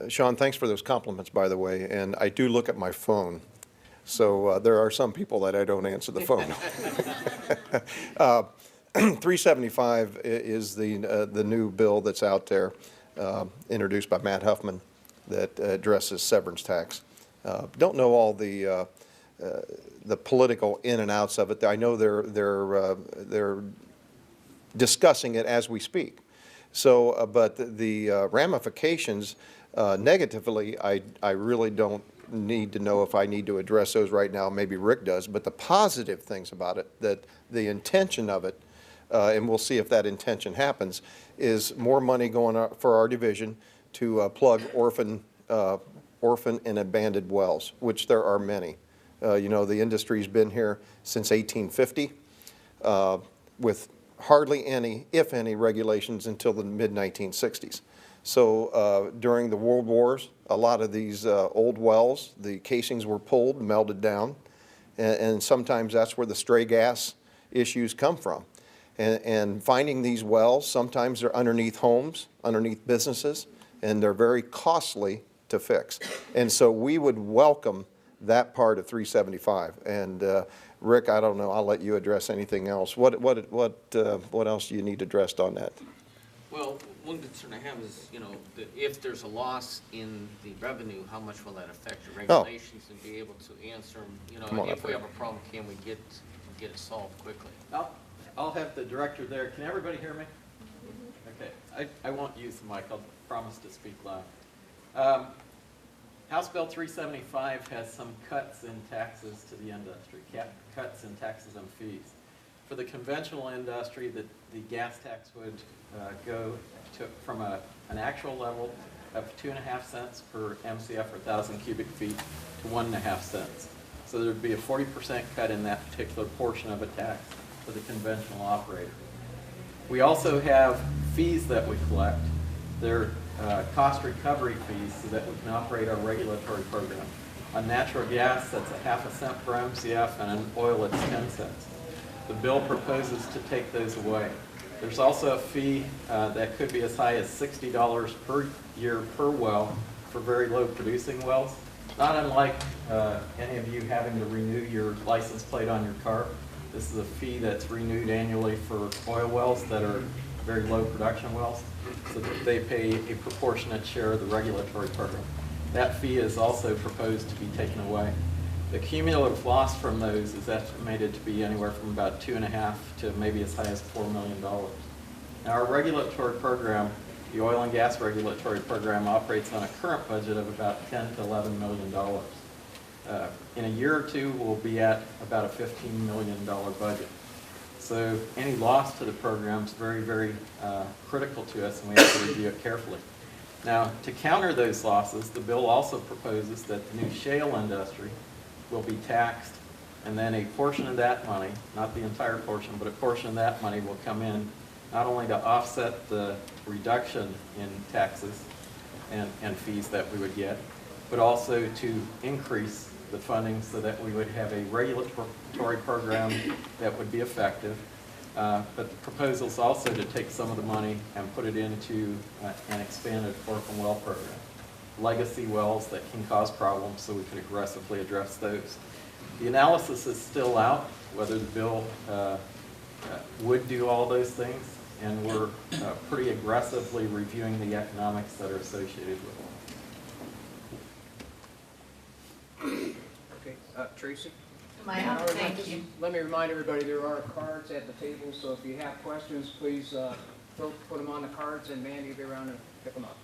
S2: Sean. Thanks for those compliments, by the way. And I do look at my phone. So there are some people that I don't answer the phone. 375 is the new bill that's out there, introduced by Matt Huffman, that addresses severance tax. Don't know all the the political in and outs of it. I know they're discussing it as we speak. So, but the ramifications negatively, I really don't need to know if I need to address those right now. Maybe Rick does. But the positive things about it, that the intention of it, and we'll see if that intention happens, is more money going out for our division to plug orphan and abandoned wells, which there are many. You know, the industry's been here since 1850 with hardly any, if any, regulations until the mid-1960s. So during the World Wars, a lot of these old wells, the casings were pulled, melted down, and sometimes that's where the stray gas issues come from. And finding these wells, sometimes they're underneath homes, underneath businesses, and they're very costly to fix. And so we would welcome that part of 375. And Rick, I don't know, I'll let you address anything else. What else do you need addressed on that?
S5: Well, one concern I have is, you know, that if there's a loss in the revenue, how much will that affect your regulations and be able to answer them? You know,
S2: Come on
S5: and
S2: up
S5: if we
S2: here.
S5: have a problem, can we get it solved quickly?
S4: I'll have the director there. Can everybody hear me? Okay, I won't use the mic. I'll promise to speak loud. House Bill 375 has some cuts in taxes to the industry, cuts in taxes and fees. For the conventional industry, the gas tax would go from an actual level of 2.5 cents per MCF or 1,000 cubic feet to 1.5 cents. So there would be a 40% cut in that particular portion of a tax for the conventional operator. We also have fees that we collect. They're cost recovery fees so that we can operate our regulatory program. On natural gas, that's 0.5 cent per MCF, and on oil, it's 10 cents. The bill proposes to take those away. There's also a fee that could be as high as $60 per year per well for very low producing wells. Not unlike any of you having to renew your license plate on your car. This is a fee that's renewed annually for oil wells that are very low production wells, so that they pay a proportionate share of the regulatory program. That fee is also proposed to be taken away. The cumulative loss from those is estimated to be anywhere from about 2.5 to maybe as high as $4 million. Now, our regulatory program, the oil and gas regulatory program, operates on a current budget of about $10 to $11 million. In a year or two, we'll be at about a $15 million budget. So any loss to the program is very, very critical to us, and we have to review it carefully. Now, to counter those losses, the bill also proposes that the new shale industry will be taxed, and then a portion of that money, not the entire portion, but a portion of that money will come in not only to offset the reduction in taxes and fees that we would get, but also to increase the funding so that we would have a regulatory program that would be effective. But the proposal is also to take some of the money and put it into an expanded orphan well program. Legacy wells that can cause problems, so we can aggressively address those. The analysis is still out, whether the bill would do all those things, and we're pretty aggressively reviewing the economics that are associated with it.
S1: Okay, Tracy?
S6: Am I on? Thank you.
S1: Let me remind everybody, there are cards at the table, so if you have questions, please put them on the cards, and Mandy will be around and pick them up.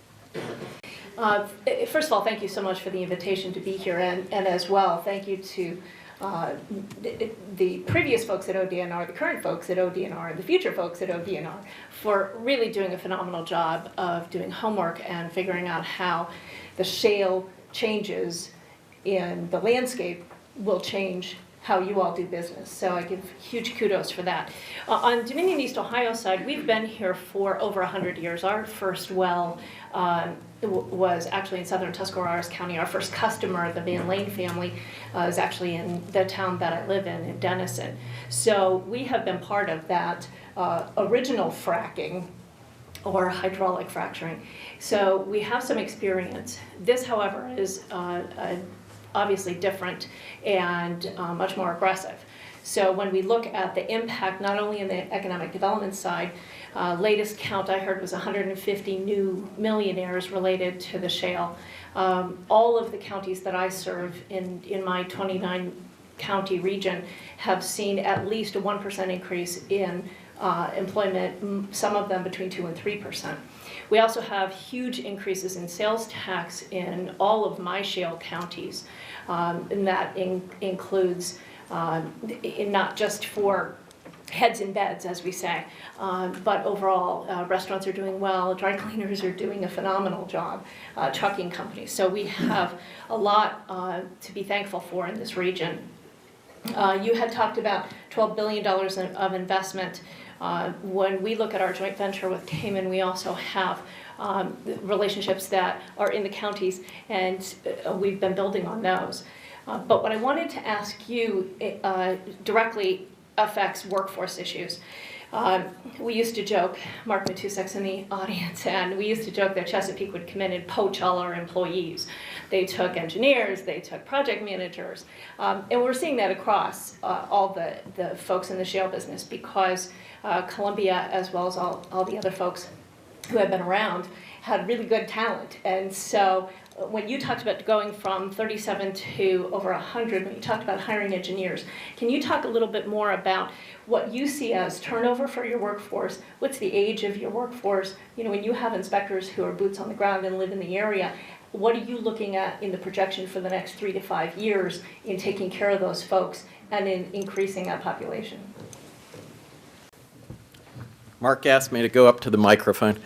S6: First of all, thank you so much for the invitation to be here, and as well, thank you to the previous folks at ODNR, the current folks at ODNR, and the future folks at ODNR for really doing a phenomenal job of doing homework and figuring out how the shale changes in the landscape will change how you all do business. So I give huge kudos for that. On Dominion East Ohio side, we've been here for over 100 years. Our first well was actually in southern Tuscarawas County. Our first customer, the Van Lane family, is actually in the town that I live in Denison. So we have been part of that original fracking or hydraulic fracturing. So we have some experience. This, however, is obviously different and much more aggressive. So when we look at the impact, not only in the economic development side, latest count I heard was 150 new millionaires related to the shale. All of the counties that I serve in my 29 county region have seen at least a 1% increase in employment, some of them between 2 and 3%. We also have huge increases in sales tax in all of my shale counties, and that includes not just for heads in beds, as we say, but overall, restaurants are doing well, dry cleaners are doing a phenomenal job, trucking companies. So we have a lot to be thankful for in this region. You had talked about $12 billion of investment. When we look at our joint venture with Cayman, we also have relationships that are in the counties, and we've been building on those. But what I wanted to ask you directly affects workforce issues. We used to joke, Mark Matusak's in the audience, and we used to joke that Chesapeake would come in and poach all our employees. They took engineers, they took project managers, and we're seeing that across all the folks in the shale business, because Columbia, as well as all the other folks who have been around, had really good talent. And so when you talked about going from 37 to over 100, when you talked about hiring engineers, can you talk a little bit more about what you see as turnover for your workforce? What's the age of your workforce? You know, when you have inspectors who are boots on the ground and live in the area, what are you looking at in the projection for the next 3 to 5 years in taking care of those folks and in increasing that population?
S4: Mark asked me to go up to the microphone.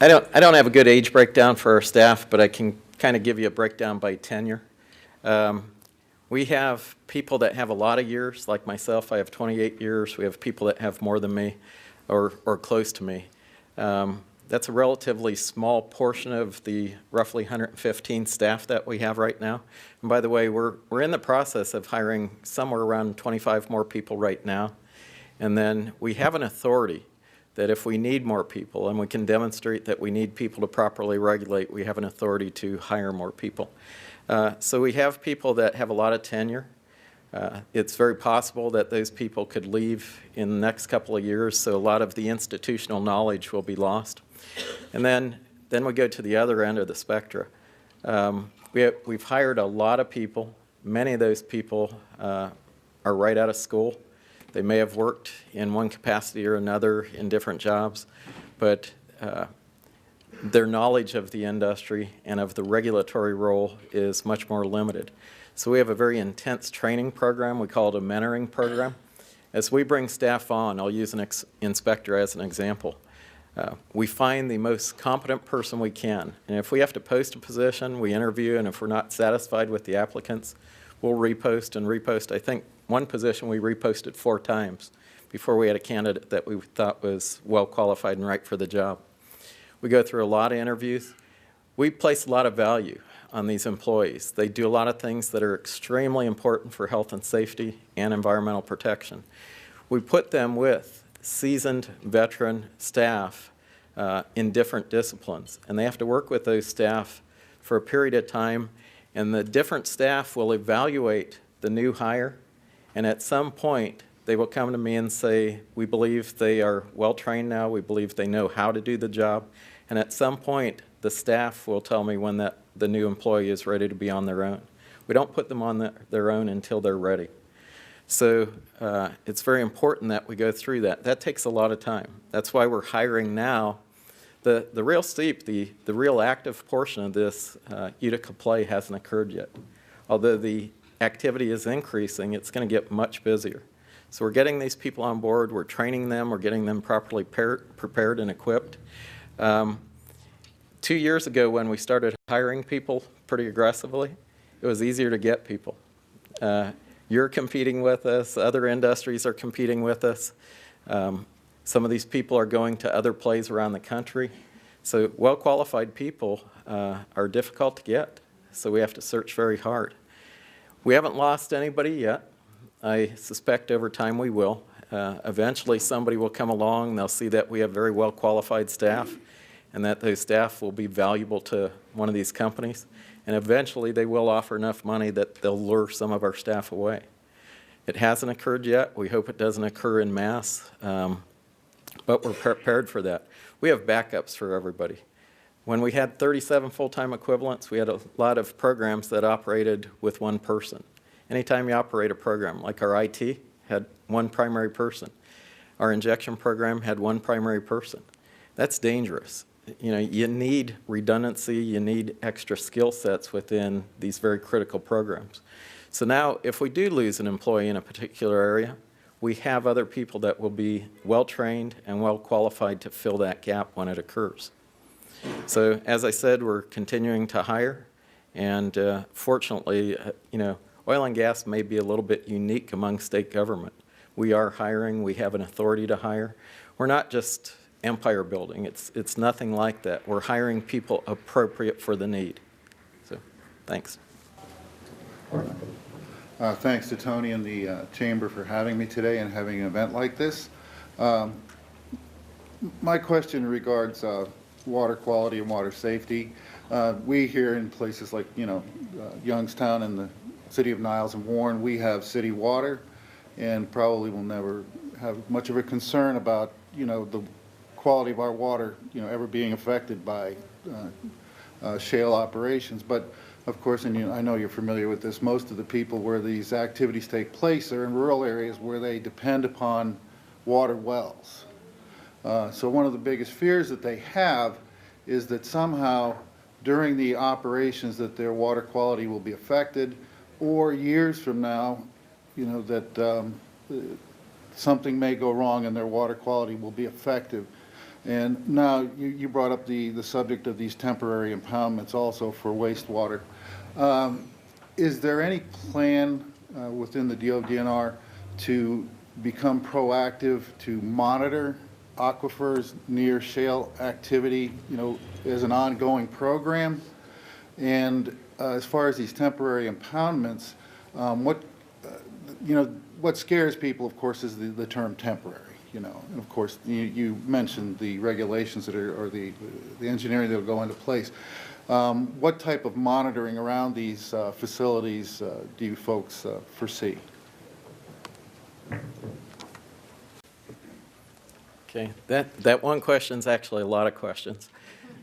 S4: I don't have a good age breakdown for our staff, but I can kind of give you a breakdown by tenure. We have people that have a lot of years, like myself. I have 28 years. We have people that have more than me or close to me. That's a relatively small portion of the roughly 115 staff that we have right now. And by the way, we're in the process of hiring somewhere around 25 more people right now. And then we have an authority that if we need more people and we can demonstrate that we need people to properly regulate, we have an authority to hire more people. So we have people that have a lot of tenure. It's very possible that those people could leave in the next couple of years, so a lot of the institutional knowledge will be lost. And then we go to the other end of the spectrum. We've hired a lot of people. Many of those people are right out of school. They may have worked in one capacity or another in different jobs, but their knowledge of the industry and of the regulatory role is much more limited. So we have a very intense training program. We call it a mentoring program. As we bring staff on, I'll use an inspector as an example. We find the most competent person we can, and if we have to post a position, we interview, and if we're not satisfied with the applicants, we'll repost and repost. I think one position we reposted 4 times before we had a candidate that we thought was well qualified and right for the job. We go through a lot of interviews. We place a lot of value on these employees. They do a lot of things that are extremely important for health and safety and environmental protection. We put them with seasoned veteran staff in different disciplines, and they have to work with those staff for a period of time, and the different staff will evaluate the new hire, and at some point they will come to me and say, we believe they are well trained now, we believe they know how to do the job, and at some point the staff will tell me when the new employee is ready to be on their own. We don't put them on their own until they're ready. So it's very important that we go through that. That takes a lot of time. That's why we're hiring now. The real steep, the real active portion of this Utica play hasn't occurred yet. Although the activity is increasing, it's going to get much busier. So we're getting these people on board, we're training them, we're getting them properly prepared and equipped. 2 years ago when we started hiring people pretty aggressively, it was easier to get people. You're competing with us, other industries are competing with us. Some of these people are going to other plays around the country. So well-qualified people are difficult to get, so we have to search very hard. We haven't lost anybody yet. I suspect over time we will. Eventually somebody will come along, they'll see that we have very well-qualified staff and that those staff will be valuable to one of these companies, and eventually they will offer enough money that they'll lure some of our staff away. It hasn't occurred yet. We hope it doesn't occur en masse, but we're prepared for that. We have backups for everybody. When we had 37 full-time equivalents, we had a lot of programs that operated with one person. Anytime you operate a program, like our IT had one primary person, our injection program had one primary person. That's dangerous. You need redundancy, you need extra skill sets within these very critical programs. So now, if we do lose an employee in a particular area, we have other people that will be well-trained and well-qualified to fill that gap when it occurs. So, as I said, we're continuing to hire, and fortunately, oil and gas may be a little bit unique among state government. We are hiring, we have an authority to hire. We're not just empire building, it's nothing like that. We're hiring people appropriate for the need. So, thanks.
S7: Thanks to Tony and the Chamber for having me today and having an event like this. My question regards water quality and water safety. We here in places like, Youngstown and the city of Niles and Warren, we have city water and probably will never have much of a concern about, the quality of our water, ever being affected by shale operations. But of course, and I know you're familiar with this, most of the people where these activities take place are in rural areas where they depend upon water wells. So one of the biggest fears that they have is that somehow during the operations that their water quality will be affected, or years from now, that something may go wrong and their water quality will be affected. And now you brought up the subject of these temporary impoundments also for wastewater. Is there any plan within the ODNR to become proactive to monitor aquifers near shale activity, as an ongoing program? And as far as these temporary impoundments, what scares people, of course, is the term temporary. And of course, you mentioned the regulations that are, or the engineering that will go into place. What type of monitoring around these facilities do you folks foresee?
S4: Okay, that one question is actually a lot of questions.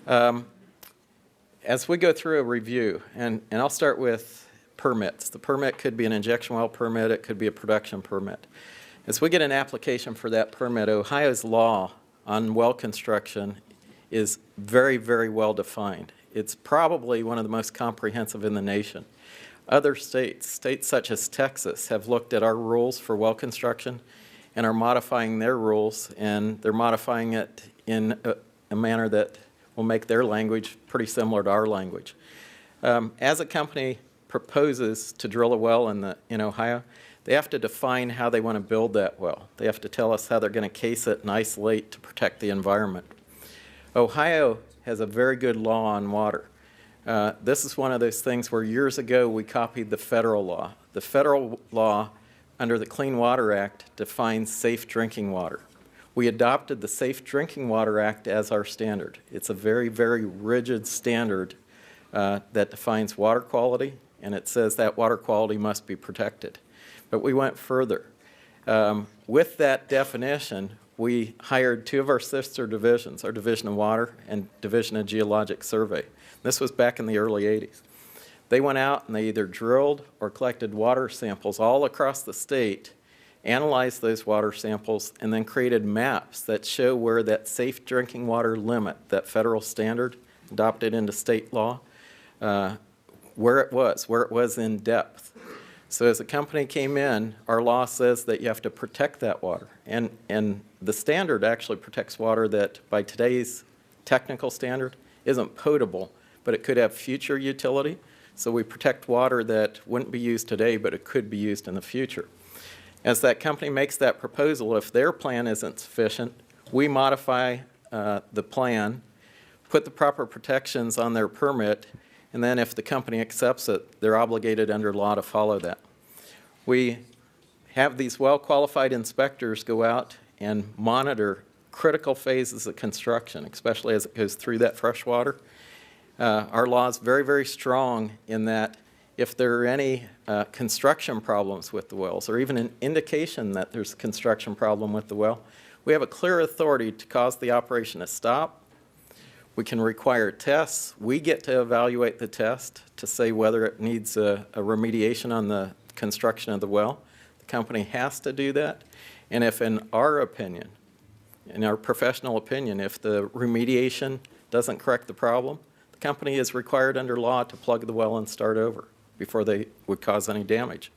S4: As we go through a review, and I'll start with permits. The permit could be an injection well permit, it could be a production permit. As we get an application for that permit, Ohio's law on well construction is very, very well defined. It's probably one of the most comprehensive in the nation. Other states such as Texas, have looked at our rules for well construction and are modifying their rules, and they're modifying it in a manner that will make their language pretty similar to our language. As a company proposes to drill a well in Ohio, they have to define how they want to build that well. They have to tell us how they're going to case it and isolate to protect the environment. Ohio has a very good law on water. This is one of those things where years ago we copied the federal law. The federal law under the Clean Water Act defines safe drinking water. We adopted the Safe Drinking Water Act as our standard. It's a very, very rigid standard that defines water quality, and it says that water quality must be protected. But we went further. With that definition, we hired two of our sister divisions, our Division of Water and Division of Geologic Survey. This was back in the early 80s. They went out and they either drilled or collected water samples all across the state, analyzed those water samples, and then created maps that show where that safe drinking water limit, that federal standard adopted into state law, where it was in depth. So as a company came in, our law says that you have to protect that water. And the standard actually protects water that, by today's technical standard, isn't potable, but it could have future utility. So we protect water that wouldn't be used today, but it could be used in the future. As that company makes that proposal, if their plan isn't sufficient, we modify the plan, put the proper protections on their permit, and then if the company accepts it, they're obligated under law to follow that. We have these well-qualified inspectors go out and monitor critical phases of construction, especially as it goes through that fresh water. Our law is very, very strong in that if there are any construction problems with the wells, or even an indication that there's a construction problem with the well, we have a clear authority to cause the operation to stop. We can require tests. We get to evaluate the test to say whether it needs a remediation on the construction of the well. The company has to do that. And if in our opinion, in our professional opinion, if the remediation doesn't correct the problem, the company is required under law to plug the well and start over before they would cause any damage.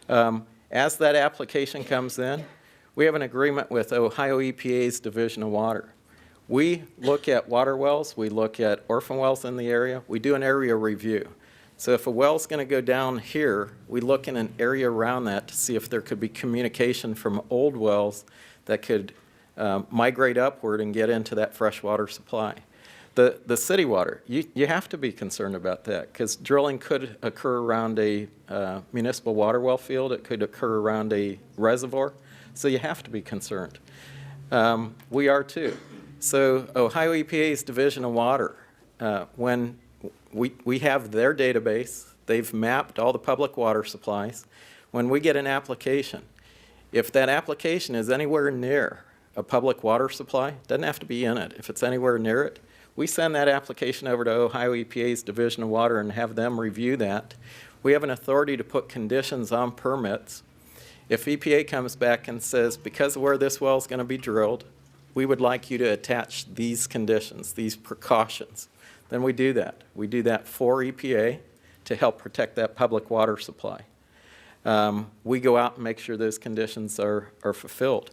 S4: As that application comes in, we have an agreement with Ohio EPA's Division of Water. We look at water wells, we look at orphan wells in the area, we do an area review. So if a well's going to go down here, we look in an area around that to see if there could be communication from old wells that could migrate upward and get into that fresh water supply. The city water, you have to be concerned about that because drilling could occur around a municipal water well field. It could occur around a reservoir. So you have to be concerned. We are too. So Ohio EPA's Division of Water, when we have their database, they've mapped all the public water supplies. When we get an application, if that application is anywhere near a public water supply, doesn't have to be in it. If it's anywhere near it, we send that application over to Ohio EPA's Division of Water and have them review that. We have an authority to put conditions on permits. If EPA comes back and says, because of where this well is going to be drilled, we would like you to attach these conditions, these precautions, then we do that. We do that for EPA to help protect that public water supply. We go out and make sure those conditions are fulfilled.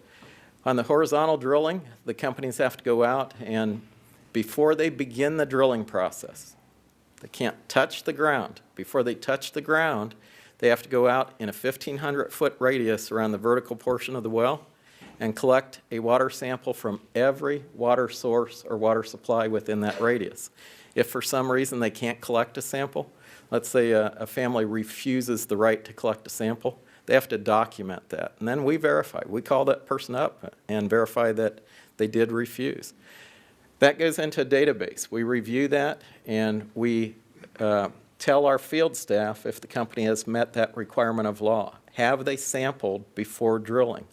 S4: On the horizontal drilling, the companies have to go out and before they begin the drilling process, they can't touch the ground. Before they touch the ground, they have to go out in a 1,500-foot radius around the vertical portion of the well and collect a water sample from every water source or water supply within that radius. If for some reason they can't collect a sample, let's say a family refuses the right to collect a sample, they have to document that. And then we verify. We call that person up and verify that they did refuse. That goes into a database. We review that and we tell our field staff if the company has met that requirement of law. Have they sampled before drilling?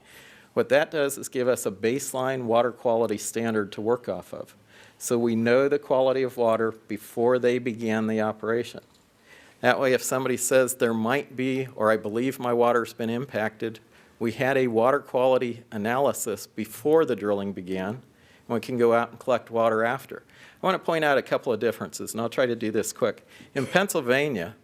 S4: What that does is give us a baseline water quality standard to work off of. So we know the quality of water before they began the operation. That way, if somebody says there might be, or I believe my water's been impacted, we had a water quality analysis before the drilling began, and we can go out and collect water after. I want to point out a couple of differences, and I'll try to do this quick. In Pennsylvania,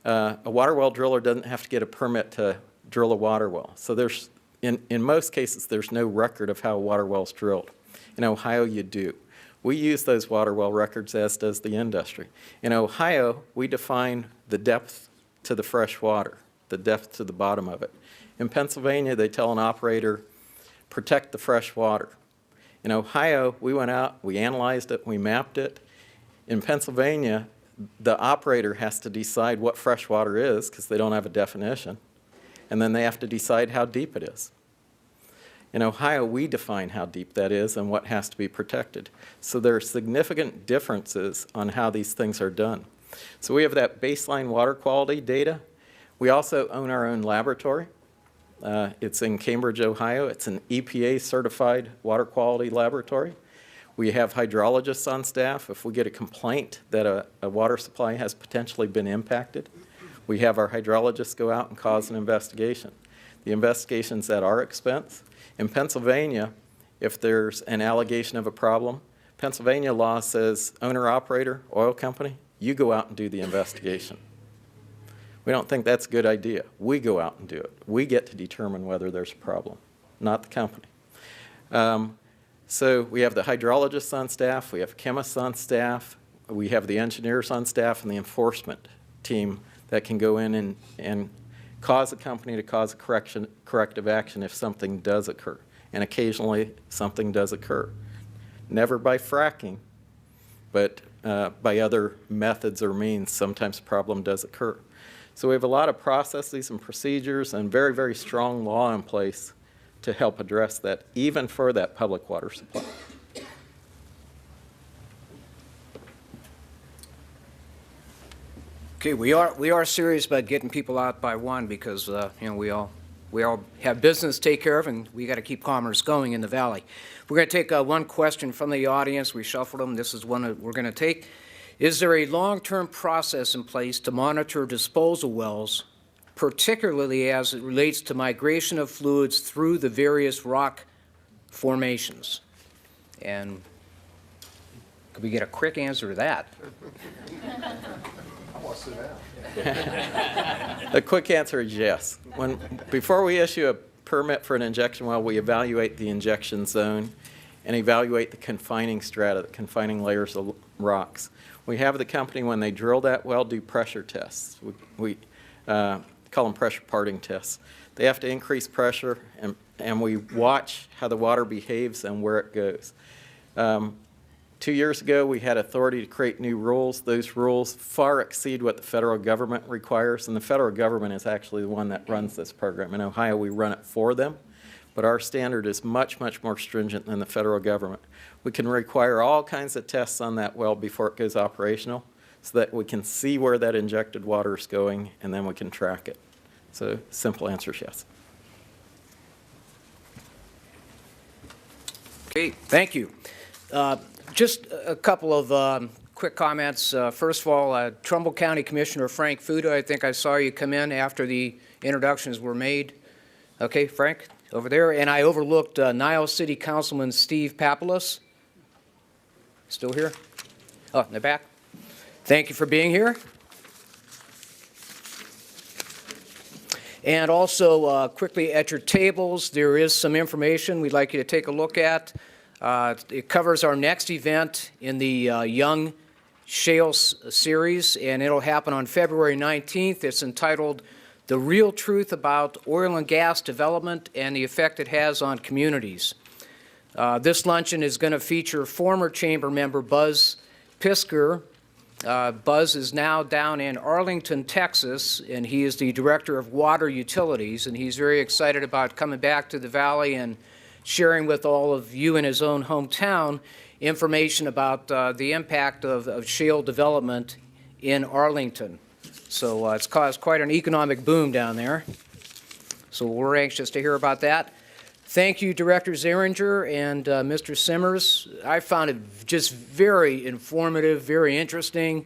S4: a water well driller doesn't have to get a permit to drill a water well. So there's, in most cases, there's no record of how a water well's drilled. In Ohio, you do. We use those water well records, as does the industry. In Ohio, we define the depth to the fresh water, the depth to the bottom of it. In Pennsylvania, they tell an operator, protect the fresh water. In Ohio, we went out, we analyzed it, we mapped it. In Pennsylvania, the operator has to decide what fresh water is because they don't have a definition, and then they have to decide how deep it is. In Ohio, we define how deep that is and what has to be protected. So there are significant differences on how these things are done. So we have that baseline water quality data. We also own our own laboratory. It's in Cambridge, Ohio. It's an EPA-certified water quality laboratory. We have hydrologists on staff. If we get a complaint that a water supply has potentially been impacted, we have our hydrologists go out and cause an investigation. The investigation's at our expense. In Pennsylvania, if there's an allegation of a problem, Pennsylvania law says, owner-operator, oil company, you go out and do the investigation. We don't think that's a good idea. We go out and do it. We get to determine whether there's a problem, not the company. So we have the hydrologists on staff, we have chemists on staff, we have the engineers on staff, and the enforcement team that can go in and cause a company to cause a corrective action if something does occur. And occasionally something does occur. Never by fracking, but by other methods or means, sometimes a problem does occur. So we have a lot of processes and procedures and very, very strong law in place to help address that, even for that public water supply.
S1: Okay, we are serious about getting people out by 1 because, we all we all have business to take care of, and we got to keep commerce going in the valley. We're going to take one question from the audience. We shuffled them. This is one that we're going to take. Is there a long-term process in place to monitor disposal wells, particularly as it relates to migration of fluids through the various rock formations? And could we get a quick answer to that?
S4: The quick answer is yes. Before we issue a permit for an injection well, we evaluate the injection zone and evaluate the confining strata, the confining layers of rocks. We have the company, when they drill that well, do pressure tests. We call them pressure parting tests. They have to increase pressure, and we watch how the water behaves and where it goes. 2 years ago, we had authority to create new rules. Those rules far exceed what the federal government requires, and the federal government is actually the one that runs this program. In Ohio, we run it for them, but our standard is much, much more stringent than the federal government. We can require all kinds of tests on that well before it goes operational so that we can see where that injected water is going, and then we can track it. So simple answer is yes.
S1: Okay, thank you. Just a couple of quick comments. First of all, Trumbull County Commissioner Frank Fuda, I think I saw you come in after the introductions were made. Okay, Frank, over there. And I overlooked Niles City Councilman Steve Papoulos. Still here? Oh, in the back. Thank you for being here. And also, quickly at your tables, there is some information we'd like you to take a look at. It covers our next event in the Young Shales series, and it'll happen on February 19th. It's entitled The Real Truth About Oil and Gas Development and the Effect It Has on Communities. This luncheon is going to feature former chamber member Buzz Pisker. Buzz is now down in Arlington, Texas, and he is the Director of Water Utilities, and he's very excited about coming back to the Valley and sharing with all of you in his own hometown information about the impact of shale development in Arlington. So it's caused quite an economic boom down there. So we're anxious to hear about that. Thank you, Director Zehringer and Mr. Simmers. I found it just very informative, very interesting.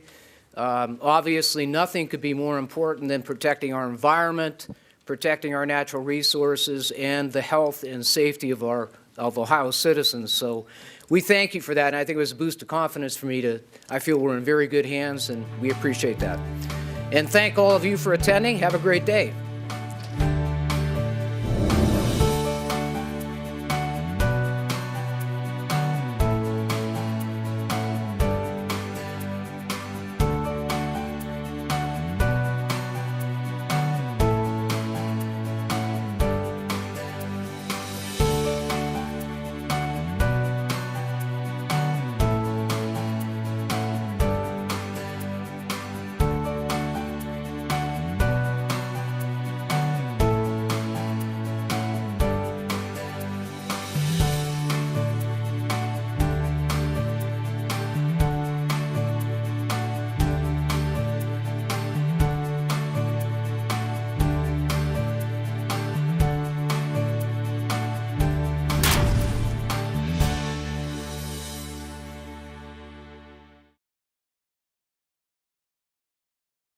S1: Obviously, nothing could be more important than protecting our environment, protecting our natural resources, and the health and safety of Ohio citizens. So we thank you for that, and I think it was a boost of confidence for me I feel we're in very good hands, and we appreciate that. And thank all of you for attending. Have a great day.